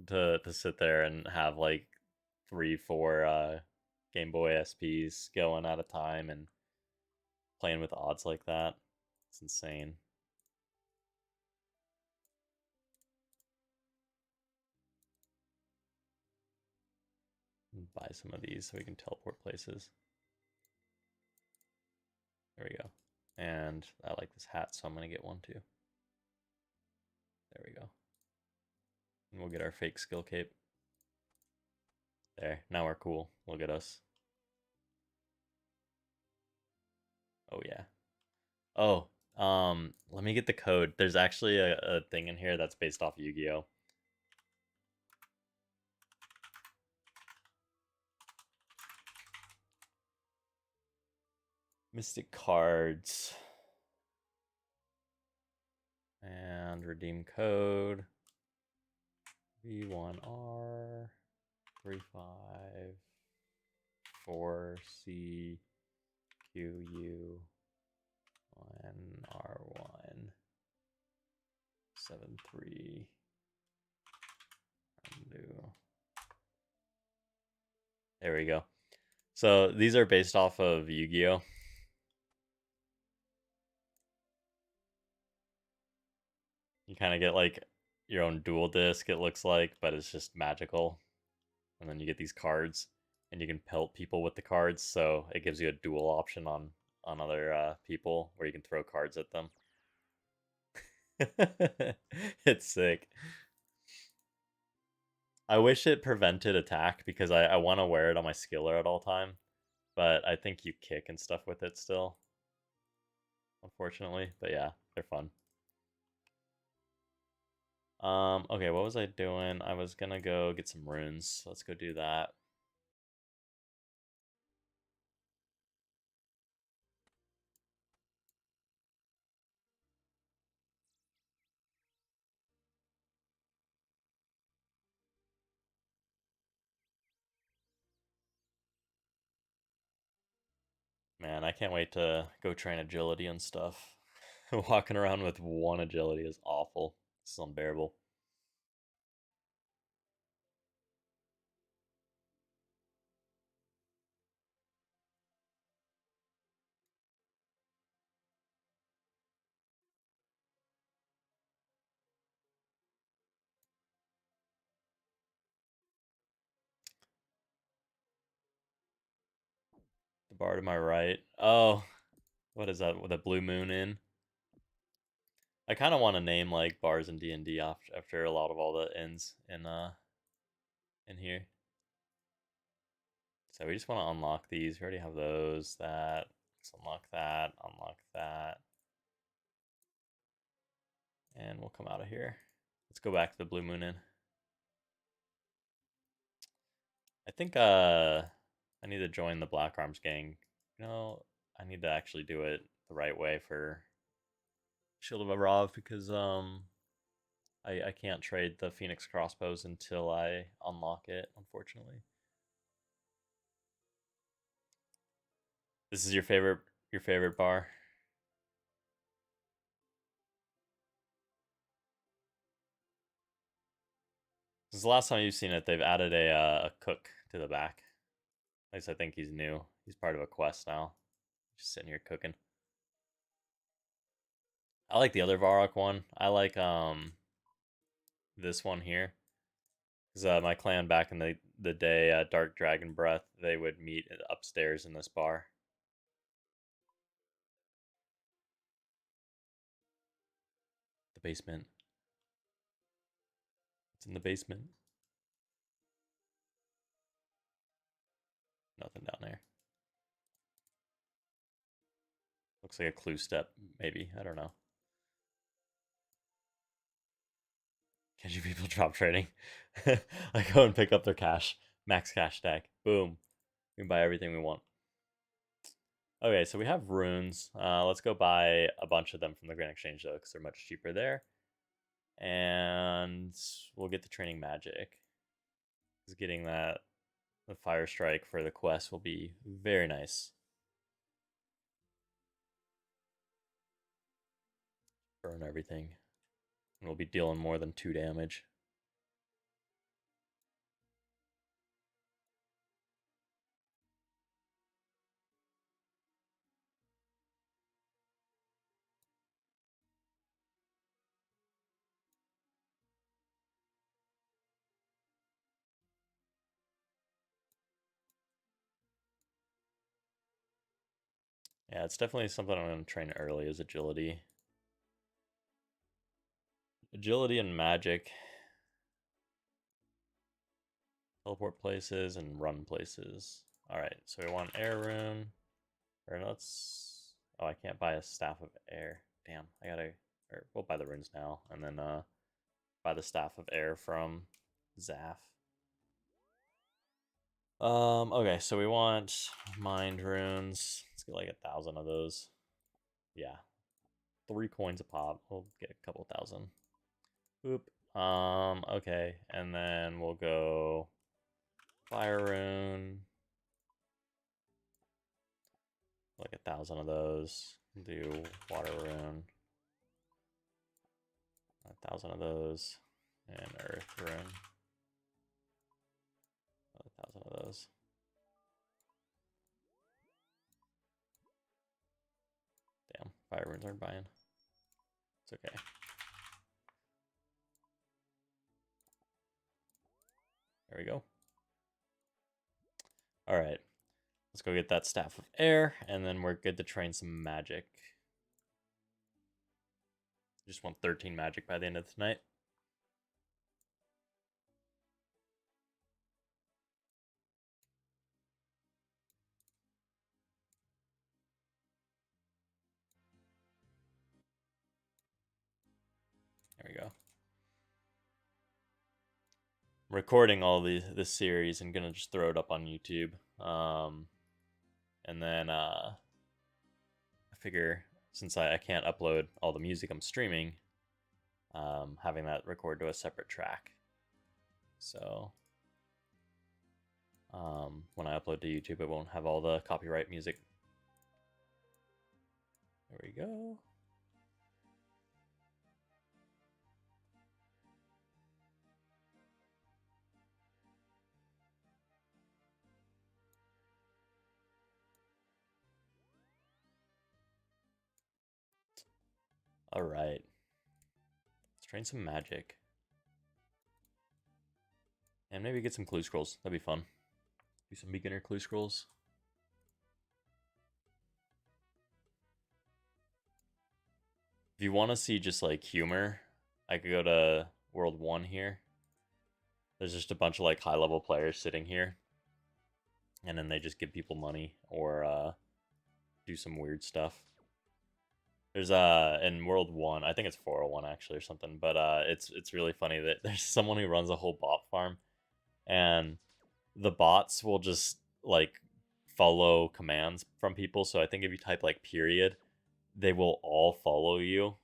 to sit there and have like 3, 4 Game Boy SPs going at a time and playing with odds like that. It's insane. Buy some of these so we can teleport places. There we go. And I like this hat, so I'm gonna get one too. There we go. And we'll get our fake skill cape. There. Now we're cool. Look at us. Oh yeah. Oh, let me get the code. There's actually a thing in here that's based off Yu-Gi-Oh! Mystic cards. And redeem code V1R 354CQ1R173. Undo. There we go. So these are based off of Yu-Gi-Oh! You kind of get like your own dual disc, it looks like, but it's just magical. And then you get these cards, and you can pelt people with the cards, so it gives you a dual option on other people where you can throw cards at them. It's sick. I wish it prevented attack because I want to wear it on my skiller at all time, but I think you kick and stuff with it still, unfortunately. But yeah, they're fun. Okay, what was I doing? I was gonna go get some runes. Let's go do that. Man, I can't wait to go train agility and stuff. Walking around with 1 agility is awful. It's unbearable. The bar to my right. Oh, what is that? With a blue moon in? I kind of want to name like bars in D&D after a lot of all the ends in here. So we just want to unlock these. We already have those. That. Let's unlock that. Unlock that. And we'll come out of here. Let's go back to the blue moon inn. I think I need to join the Black Arms gang. You know, I need to actually do it the right way for Shield of Arov because I can't trade the Phoenix crossbows until I unlock it, unfortunately. This is your favorite bar? This is the last time you've seen it. They've added a cook to the back. At least I think he's new. He's part of a quest now. Just sitting here cooking. I like the other Varrock one. I like this one here. Because my clan back in the day, Dark Dragon Breath, they would meet upstairs in this bar. The basement. It's in the basement. Nothing down there. Looks like a clue step, maybe. I don't know. Catching people drop trading. I go and pick up their cash. Max cash stack. Boom. We can buy everything we want. Okay, so we have runes. Let's go buy a bunch of them from the Grand Exchange, though, because they're much cheaper there. And we'll get the training magic. Because getting the fire strike for the quest will be very nice. Burn everything. And we'll be dealing more than 2 damage. Yeah, it's definitely something I'm going to train early is agility. Agility and magic. Teleport places and run places. Alright, so we want air rune. Or let's... Oh, I can't buy a staff of air. Damn, I gotta... Or we'll buy the runes now. And then buy the staff of air from Zaf. Okay, so we want mind runes. Let's get like 1,000 of those. Yeah. 3 coins a pop. We'll get a couple thousand. Boop. Okay. And then we'll go fire rune. Like 1,000 of those. Do water rune. 1,000 of those. And earth rune. 1,000 of those. Damn, fire runes aren't buying. It's okay. There we go. Alright. Let's go get that staff of air, and then we're good to train some magic. Just want 13 magic by the end of tonight. There we go. I'm recording all this series and gonna just throw it up on YouTube. And then I figure since I can't upload all the music I'm streaming, having that record to a separate track. So when I upload to YouTube, it won't have all the copyright music. There we go. All right. Let's train some magic. And maybe get some clue scrolls. That'd be fun. Do some beginner clue scrolls. If you want to see just like humor, I could go to World 1 here. There's just a bunch of like high level players sitting here. And then they just give people money or do some weird stuff. There's in World 1, I think it's 401 actually or something, but it's really funny that there's someone who runs a whole bot farm and the bots will just like follow commands from people. So I think if you type like period, they will all follow you.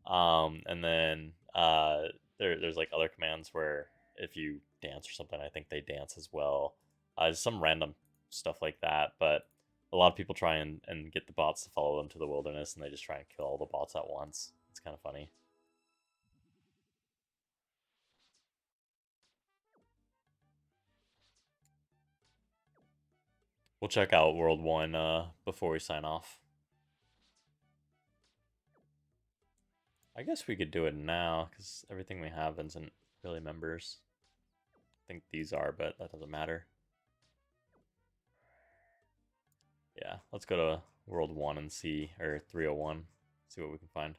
And then There's like other commands where if you dance or something, I think they dance as well. Some random stuff like that, but a lot of people try and get the bots to follow them to the wilderness, and they just try and kill all the bots at once. It's kind of funny. We'll check out World 1 before we sign off. I guess we could do it now, because everything we have isn't really members. I think these are, but that doesn't matter. Yeah, let's go to World 1 and see, or 301, see what we can find.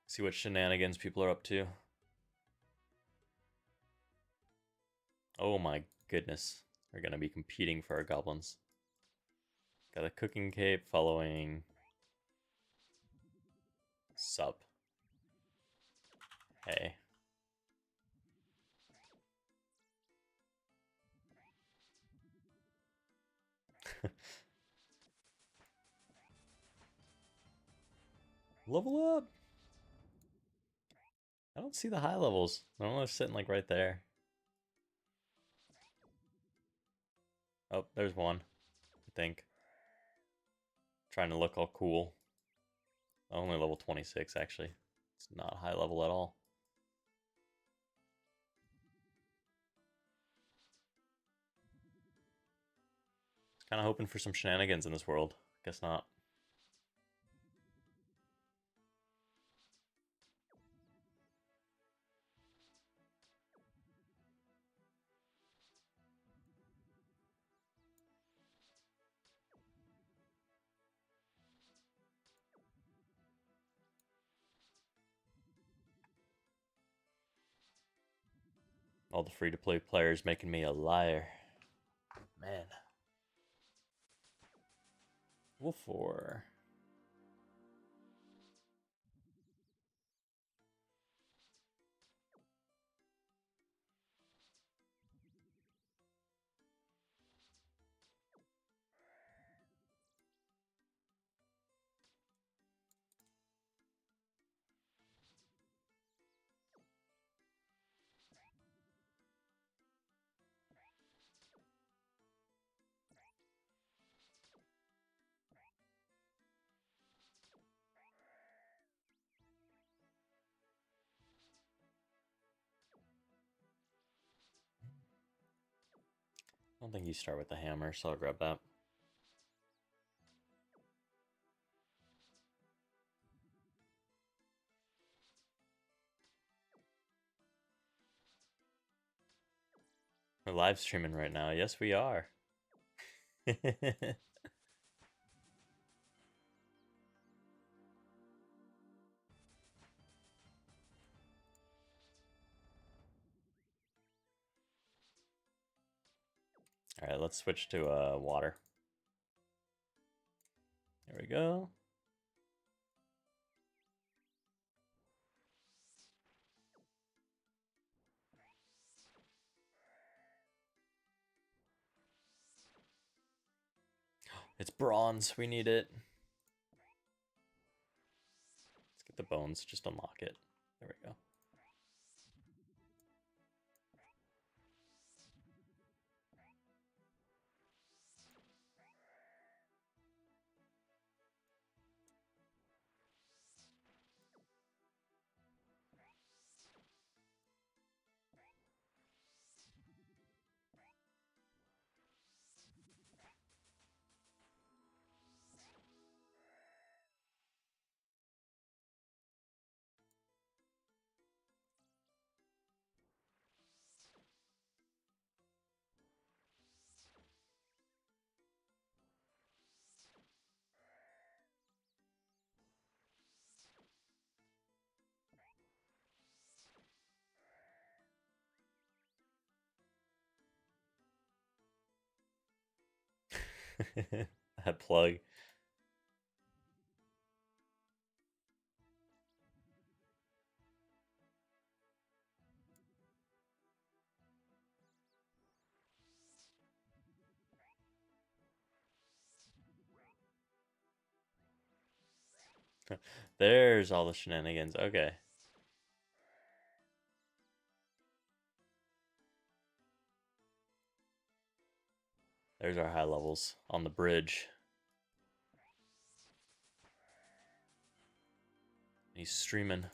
See what shenanigans people are up to. Oh my goodness. We're going to be competing for our goblins. Got a cooking cape following Sup. Hey. Level up! I don't see the high levels. They're only sitting like right there. Oh, there's one. I think. Trying to look all cool. Only level 26 actually. It's not high level at all. Kind of hoping for some shenanigans in this world. Guess not. All the free-to-play players making me a liar. Man. Wolf 4. I don't think you start with the hammer, so I'll grab that. We're live streaming right now. Yes, we are. Alright, let's switch to water. There we go. It's bronze. We need it. Let's get the bones. Just unlock it. There we go. That plug. There's all the shenanigans. Okay. There's our high levels on the bridge. He's streaming.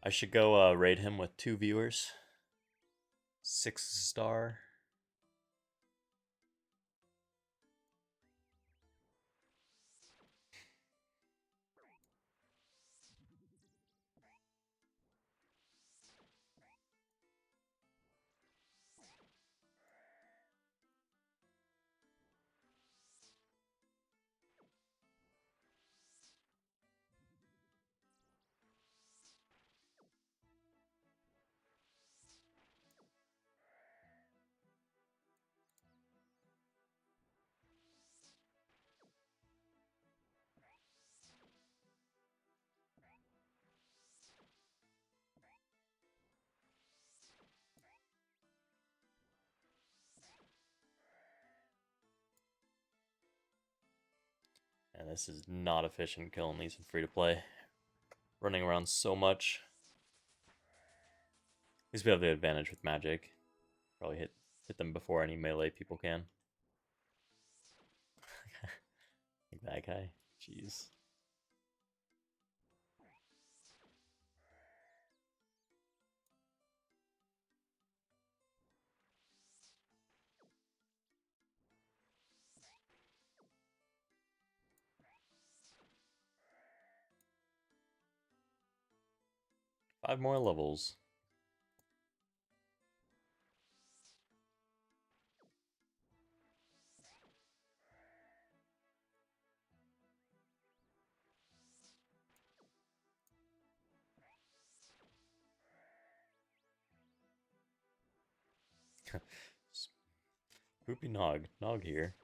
I should go raid him with 2 viewers. 6-star. And this is not efficient killing these in free to play. Running around so much. At least we have the advantage with magic. Probably hit them before any melee people can. Like that guy. Jeez. Five more levels. Poopy Nog here.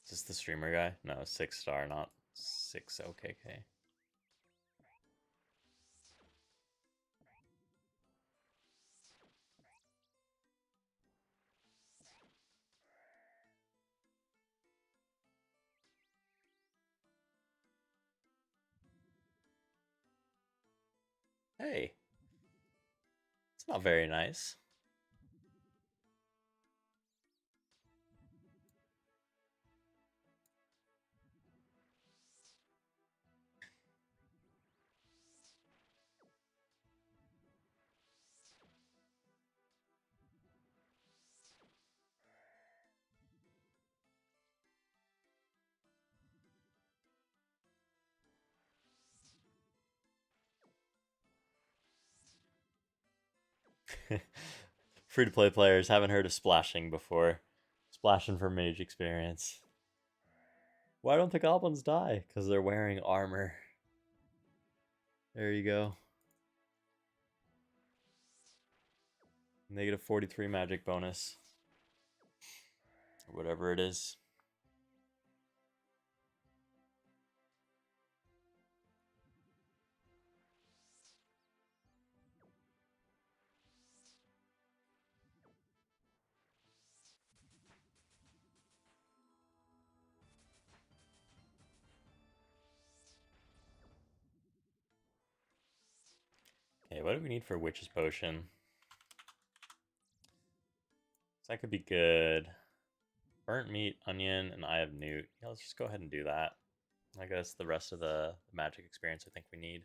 Is this the streamer guy? No, 6-star, not 6 OKK. Hey, it's not very nice. Free to play players haven't heard of splashing before. Splashing for mage experience. Why don't the goblins die? Because they're wearing armor. There you go. Negative 43 magic bonus. Or whatever it is. Okay, what do we need for Witch's Potion? So that could be good. Burnt meat, onion, and Eye of Newt. Yeah, let's just go ahead and do that. I guess the rest of the magic experience I think we need.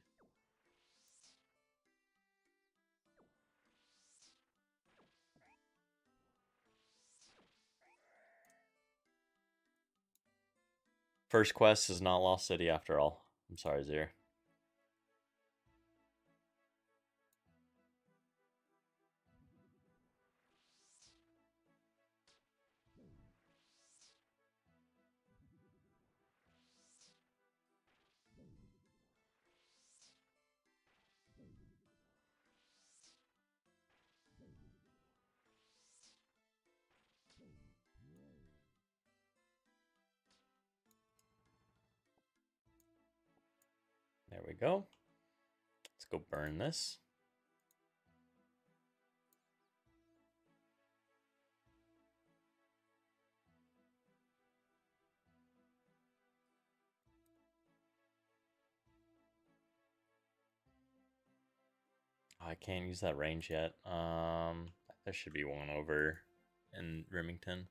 First quest is not Lost City after all. I'm sorry, Zir. we go. Let's go burn this. I can't use that range yet. There should be one over in Remington.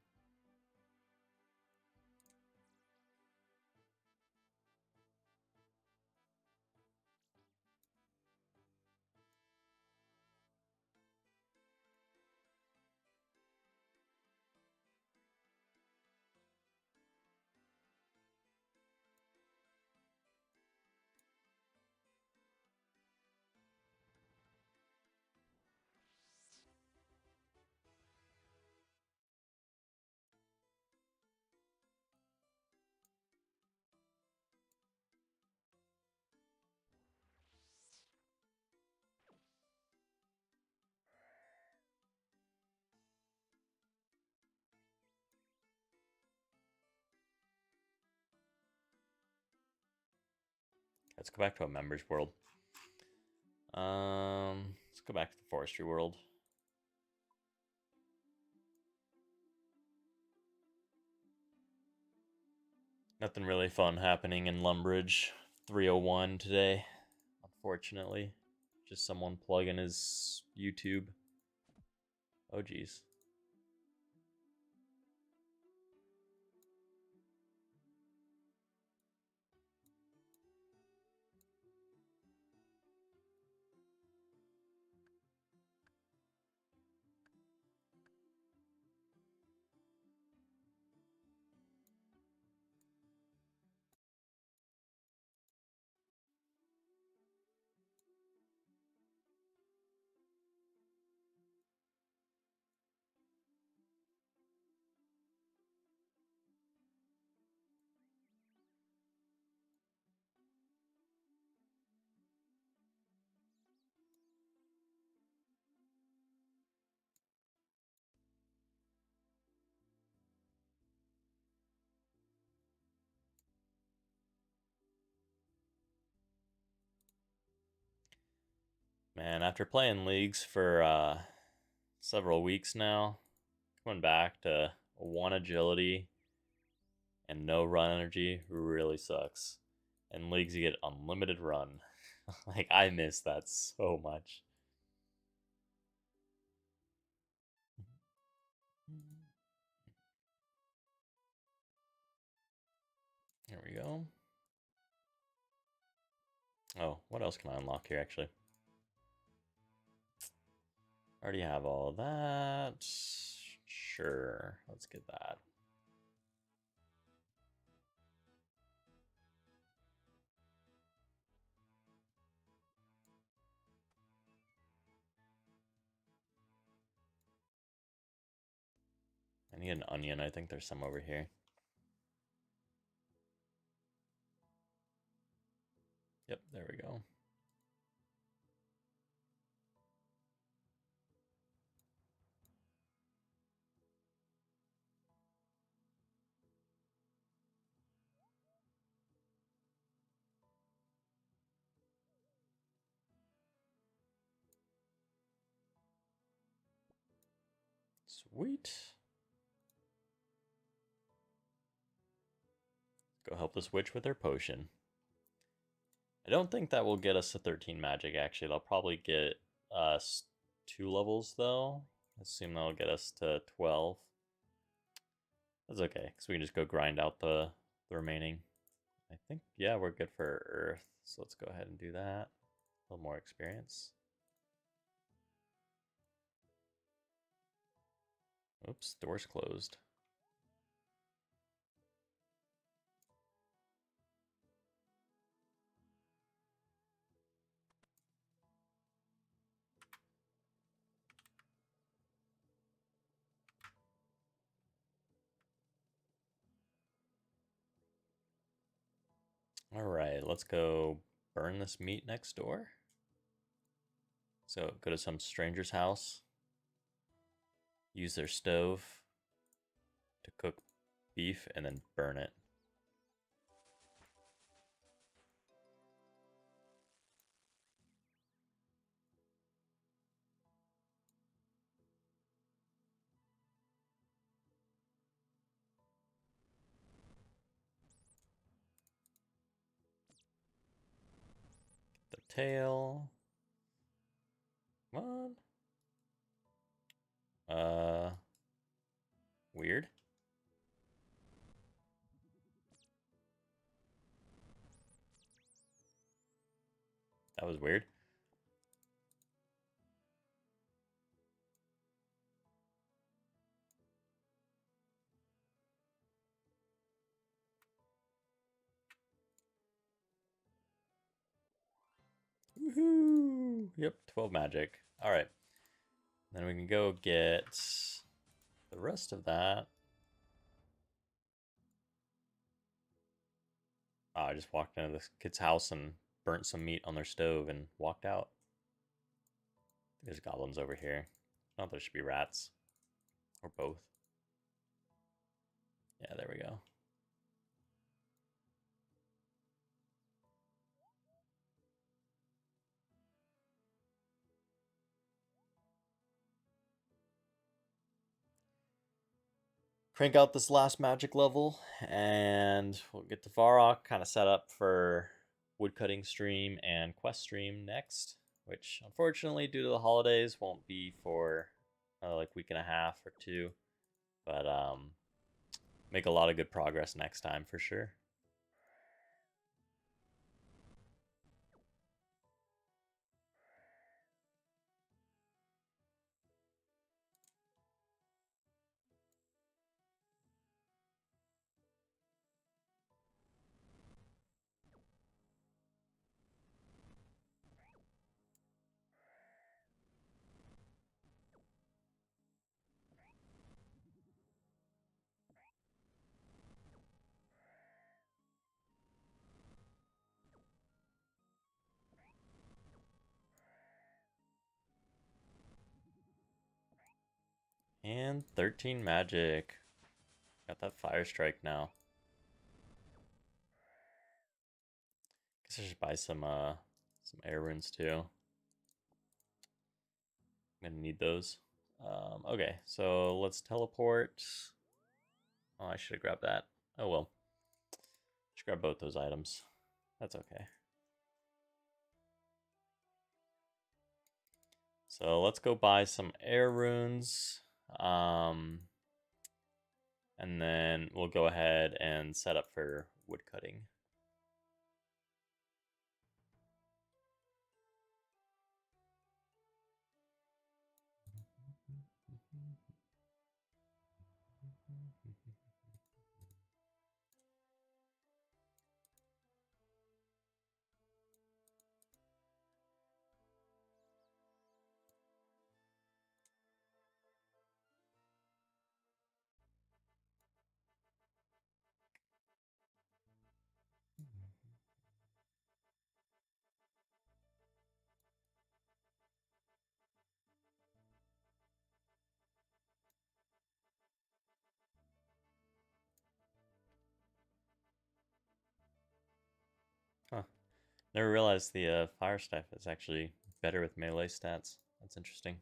Let's go back to a members world. Let's go back to the forestry world. Nothing really fun happening in Lumbridge 301 today, unfortunately. Just someone plugging his YouTube. Oh geez. Man, after playing leagues for several weeks now, coming back to 1 agility and no run energy really sucks. In leagues, you get unlimited run. Like, I miss that so much. There we go. Oh, what else can I unlock here, actually? Already have all of that. Sure, let's get that. I need an onion. I think there's some over here. Yep, there we go. Sweet. Go help this witch with her potion. I don't think that will get us to 13 magic, actually. They'll probably get us 2 levels, though. I assume that'll get us to 12. That's okay, because we can just go grind out the remaining. I think, yeah, we're good for Earth. So let's go ahead and do that. A little more experience. Oops, door's closed. All right, let's go burn this meat next door. So go to some stranger's house, use their stove to cook beef, and then burn it. tail. Come on. Weird. That was weird. Woohoo! Yep, 12 magic. All right. Then we can go get the rest of that. Oh, I just walked into this kid's house and burnt some meat on their stove and walked out. There's goblins over here. Not there should be rats. Or both. Yeah, there we go. Crank out this last magic level, and we'll get the Varrock kind of set up for woodcutting stream and quest stream next, which unfortunately, due to the holidays, won't be for like week and a half or two, but make a lot of good progress next time for sure. And 13 magic. Got that fire strike now. Guess I should buy some air runes too. I'm gonna need those. Okay, so let's teleport. Oh, I should have grabbed that. Oh well. Should grab both those items. That's okay. So let's go buy some air runes. And then we'll go ahead and set up for wood cutting. Huh. Never realized the fire staff is actually better with melee stats. That's interesting.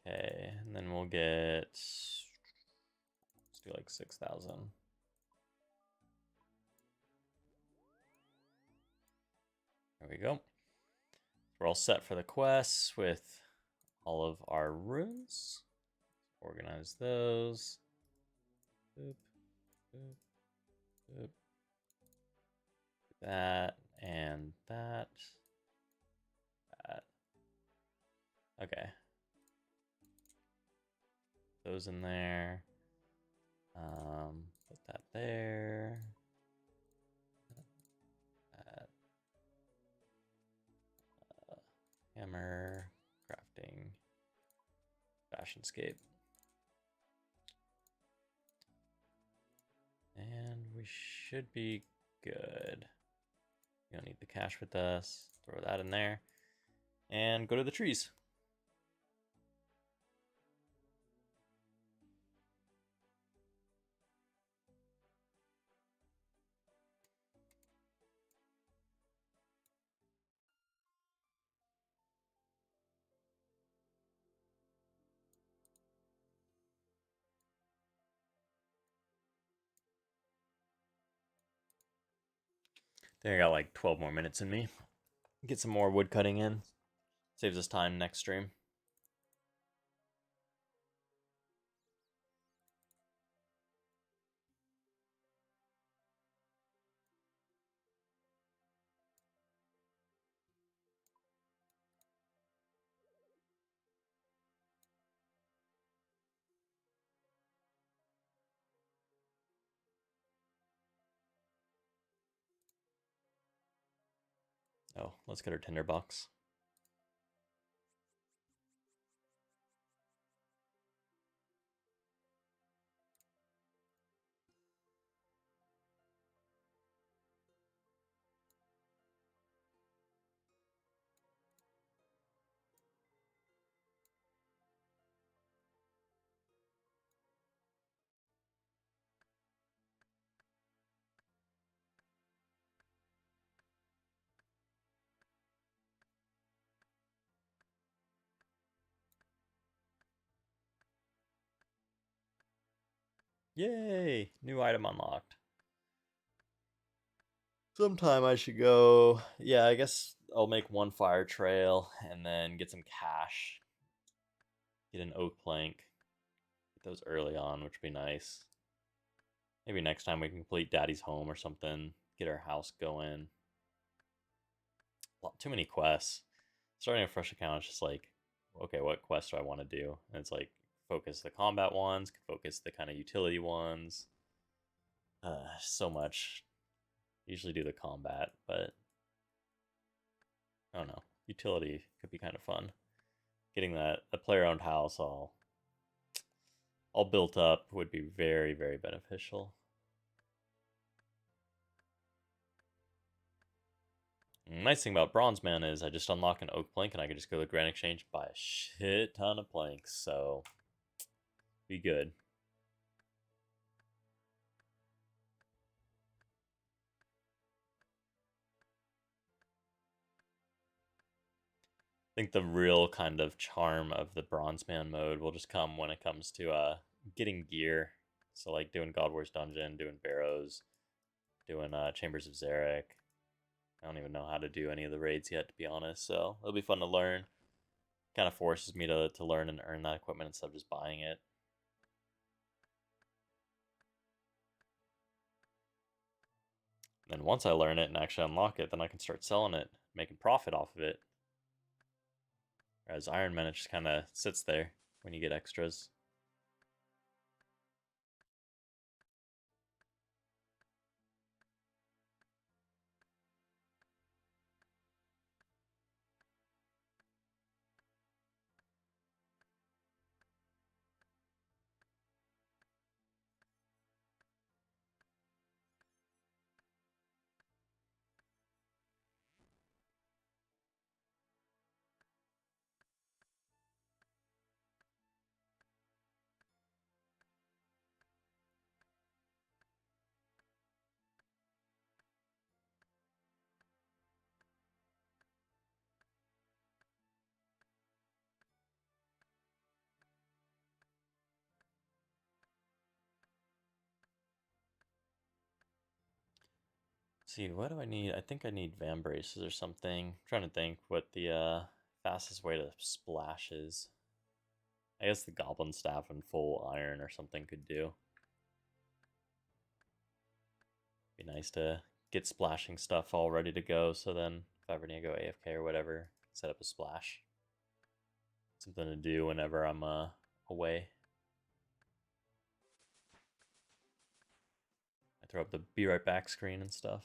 Okay, and then we'll get, let's do like 6,000. There we go. We're all set for the quests with all of our runes. Organize those. Boop, boop, boop. That and that. That. Okay. Those in there. Put that there. That. Hammer. Crafting. Fashionscape. And we should be good. We don't need the cash with us. Throw that in there. And go to the trees. think I got like 12 more minutes in me. Get some more wood cutting in. Saves us time next stream. Oh, let's get our tinderbox. Yay! New item unlocked. Sometime I should go. Yeah, I guess I'll make one fire trail and then get some cash. Get an oak plank. Get those early on, which would be nice. Maybe next time we can complete Daddy's home or something. Get our house going. Too many quests. Starting a fresh account is just like, okay, what quest do I want to do? And it's like, focus the combat ones, focus the kind of utility ones. So much. Usually do the combat, but I don't know. Utility could be kind of fun. Getting that a player-owned house all built up would be very, very beneficial. Nice thing about Bronzeman is I just unlock an oak plank and I can just go to the Grand Exchange and buy a shit ton of planks, so be good. I think the real kind of charm of the Bronzeman mode will just come when it comes to getting gear. So like doing God Wars Dungeon, doing Barrows, doing Chambers of Zarek. I don't even know how to do any of the raids yet, to be honest, so it'll be fun to learn. Kind of forces me to learn and earn that equipment instead of just buying it. And then once I learn it and actually unlock it, then I can start selling it, making profit off of it. Whereas Ironman, it just kind of sits there when you get extras. See, what do I need? I think I need Van Braces or something. I'm trying to think what the fastest way to splash is. I guess the Goblin Staff and full iron or something could do. Be nice to get splashing stuff all ready to go, so then if I ever need to go AFK or whatever, set up a splash. Something to do whenever I'm away. I throw up the be right back screen and stuff.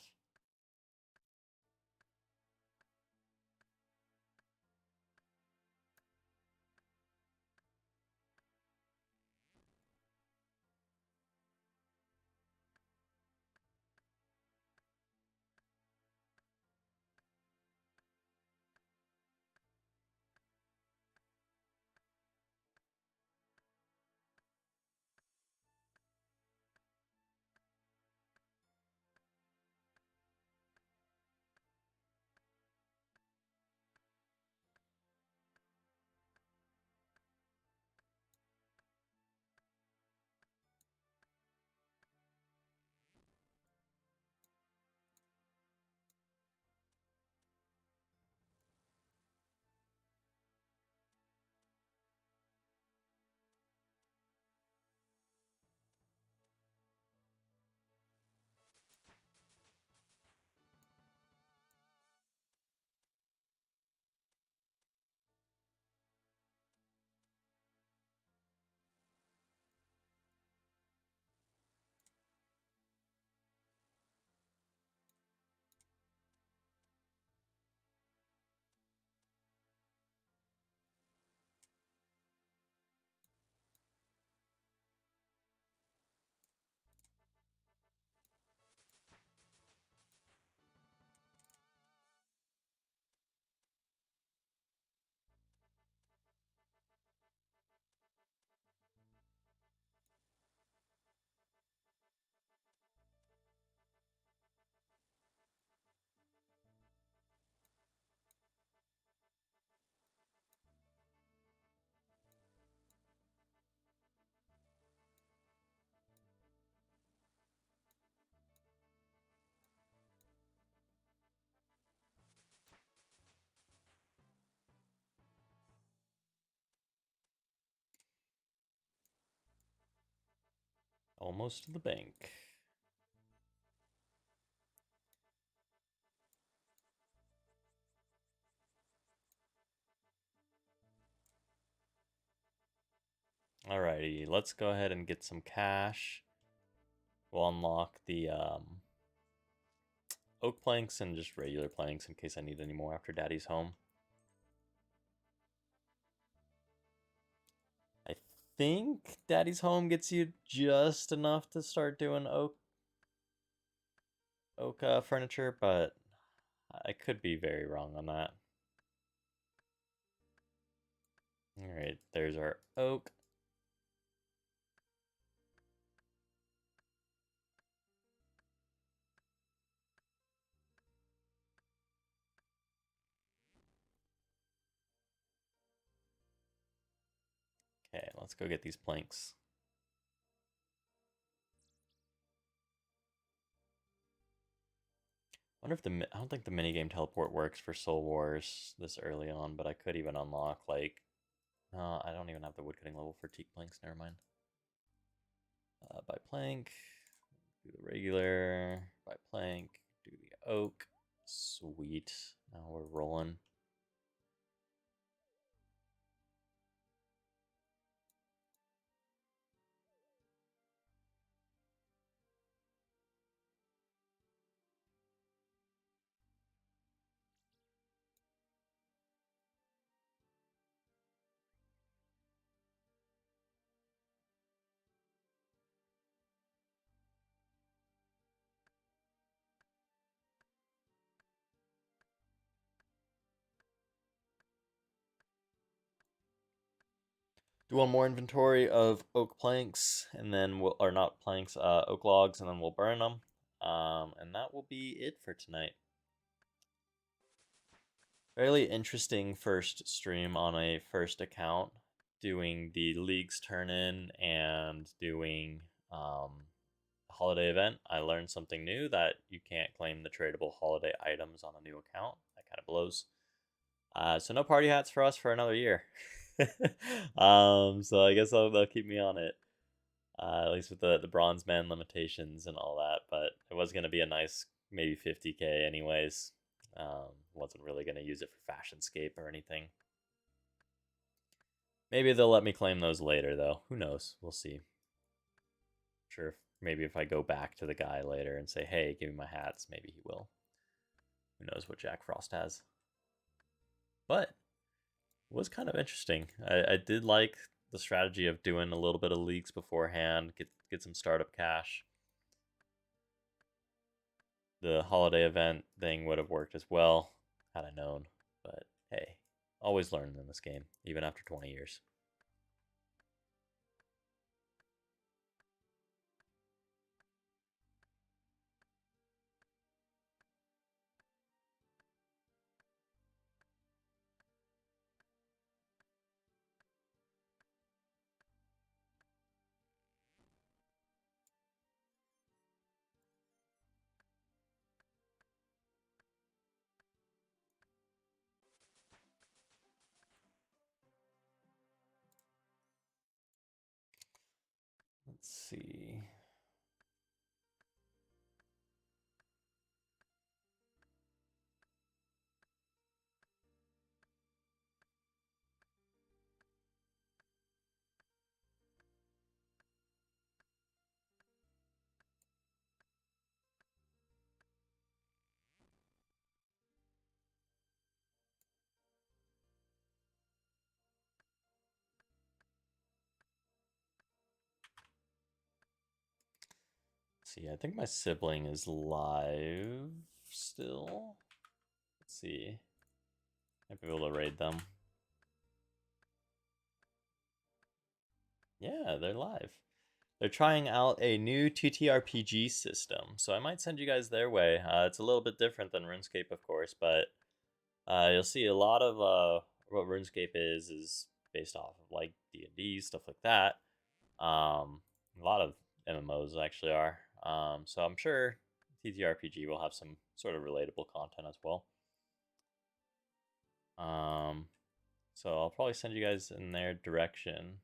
Almost to the bank. Alrighty, let's go ahead and get some cash. We'll unlock the oak planks and just regular planks in case I need any more after Daddy's home. I think Daddy's home gets you just enough to start doing oak furniture, but I could be very wrong on that. Alright, there's our oak. Okay, let's go get these planks. Wonder if I don't think the minigame teleport works for Soul Wars this early on, but I could even unlock, like, I don't even have the woodcutting level for teak planks, never mind. By plank, do the regular, by plank, do the oak. Sweet, now we're rolling. Do one more inventory of oak planks, and then or not planks, oak logs, and then we'll burn them. And that will be it for tonight. Fairly interesting first stream on a first account, doing the leagues turn in and doing holiday event. I learned something new, that you can't claim the tradable holiday items on a new account. That kind of blows. So no party hats for us for another year. So I guess they'll keep me on it. At least with the Bronzeman limitations and all that. But it was going to be a nice maybe 50k anyways. Wasn't really going to use it for Fashionscape or anything. Maybe they'll let me claim those later though. Who knows? We'll see. Sure, maybe if I go back to the guy later and say, hey, give me my hats, maybe he will. Who knows what Jack Frost has. But it was kind of interesting. I did like the strategy of doing a little bit of leaks beforehand, get some startup cash. The holiday event thing would have worked as well had I known. But hey, always learn in this game, even after 20 years. Let's see. See, I think my sibling is live still. Let's see. Might be able to raid them. Yeah, they're live. They're trying out a new TTRPG system, so I might send you guys their way. It's a little bit different than RuneScape, of course, but you'll see a lot of what RuneScape is based off of like D&D, stuff like that. A lot of MMOs actually are. So I'm sure TTRPG will have some sort of relatable content as well. So I'll probably send you guys in their direction.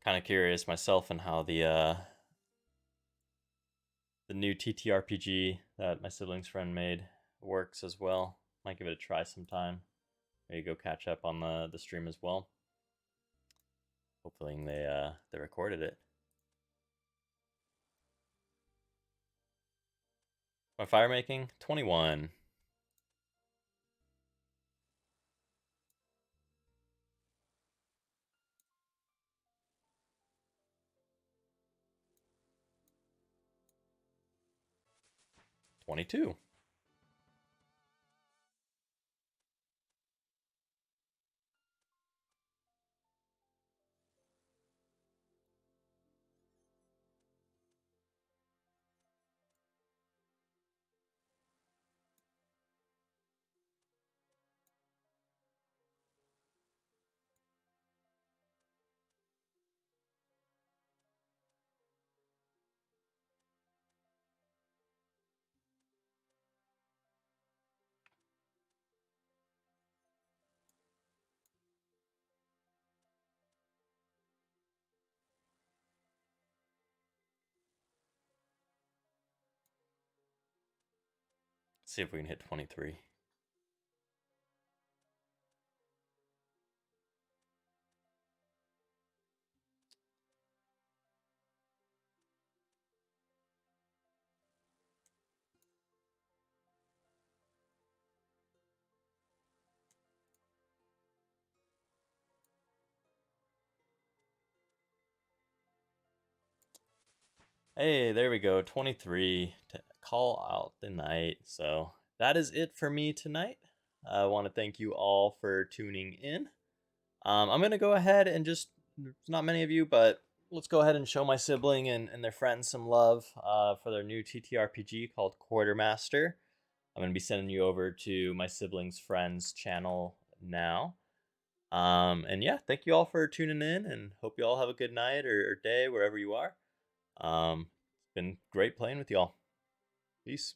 Kind of curious myself and how the new TTRPG that my sibling's friend made works as well. Might give it a try sometime. Maybe go catch up on the stream as well. Hopefully they recorded it. My fire making 21. $22. See if we can hit 23. Hey, there we go. 23 to call out the night. So that is it for me tonight. I want to thank you all for tuning in. I'm going to go ahead and just, there's not many of you, but let's go ahead and show my sibling and their friends some love for their new TTRPG called Quartermaster. I'm going to be sending you over to my sibling's friend's channel now. And yeah, thank you all for tuning in, and hope you all have a good night or day wherever you are. It's been great playing with y'all. Peace.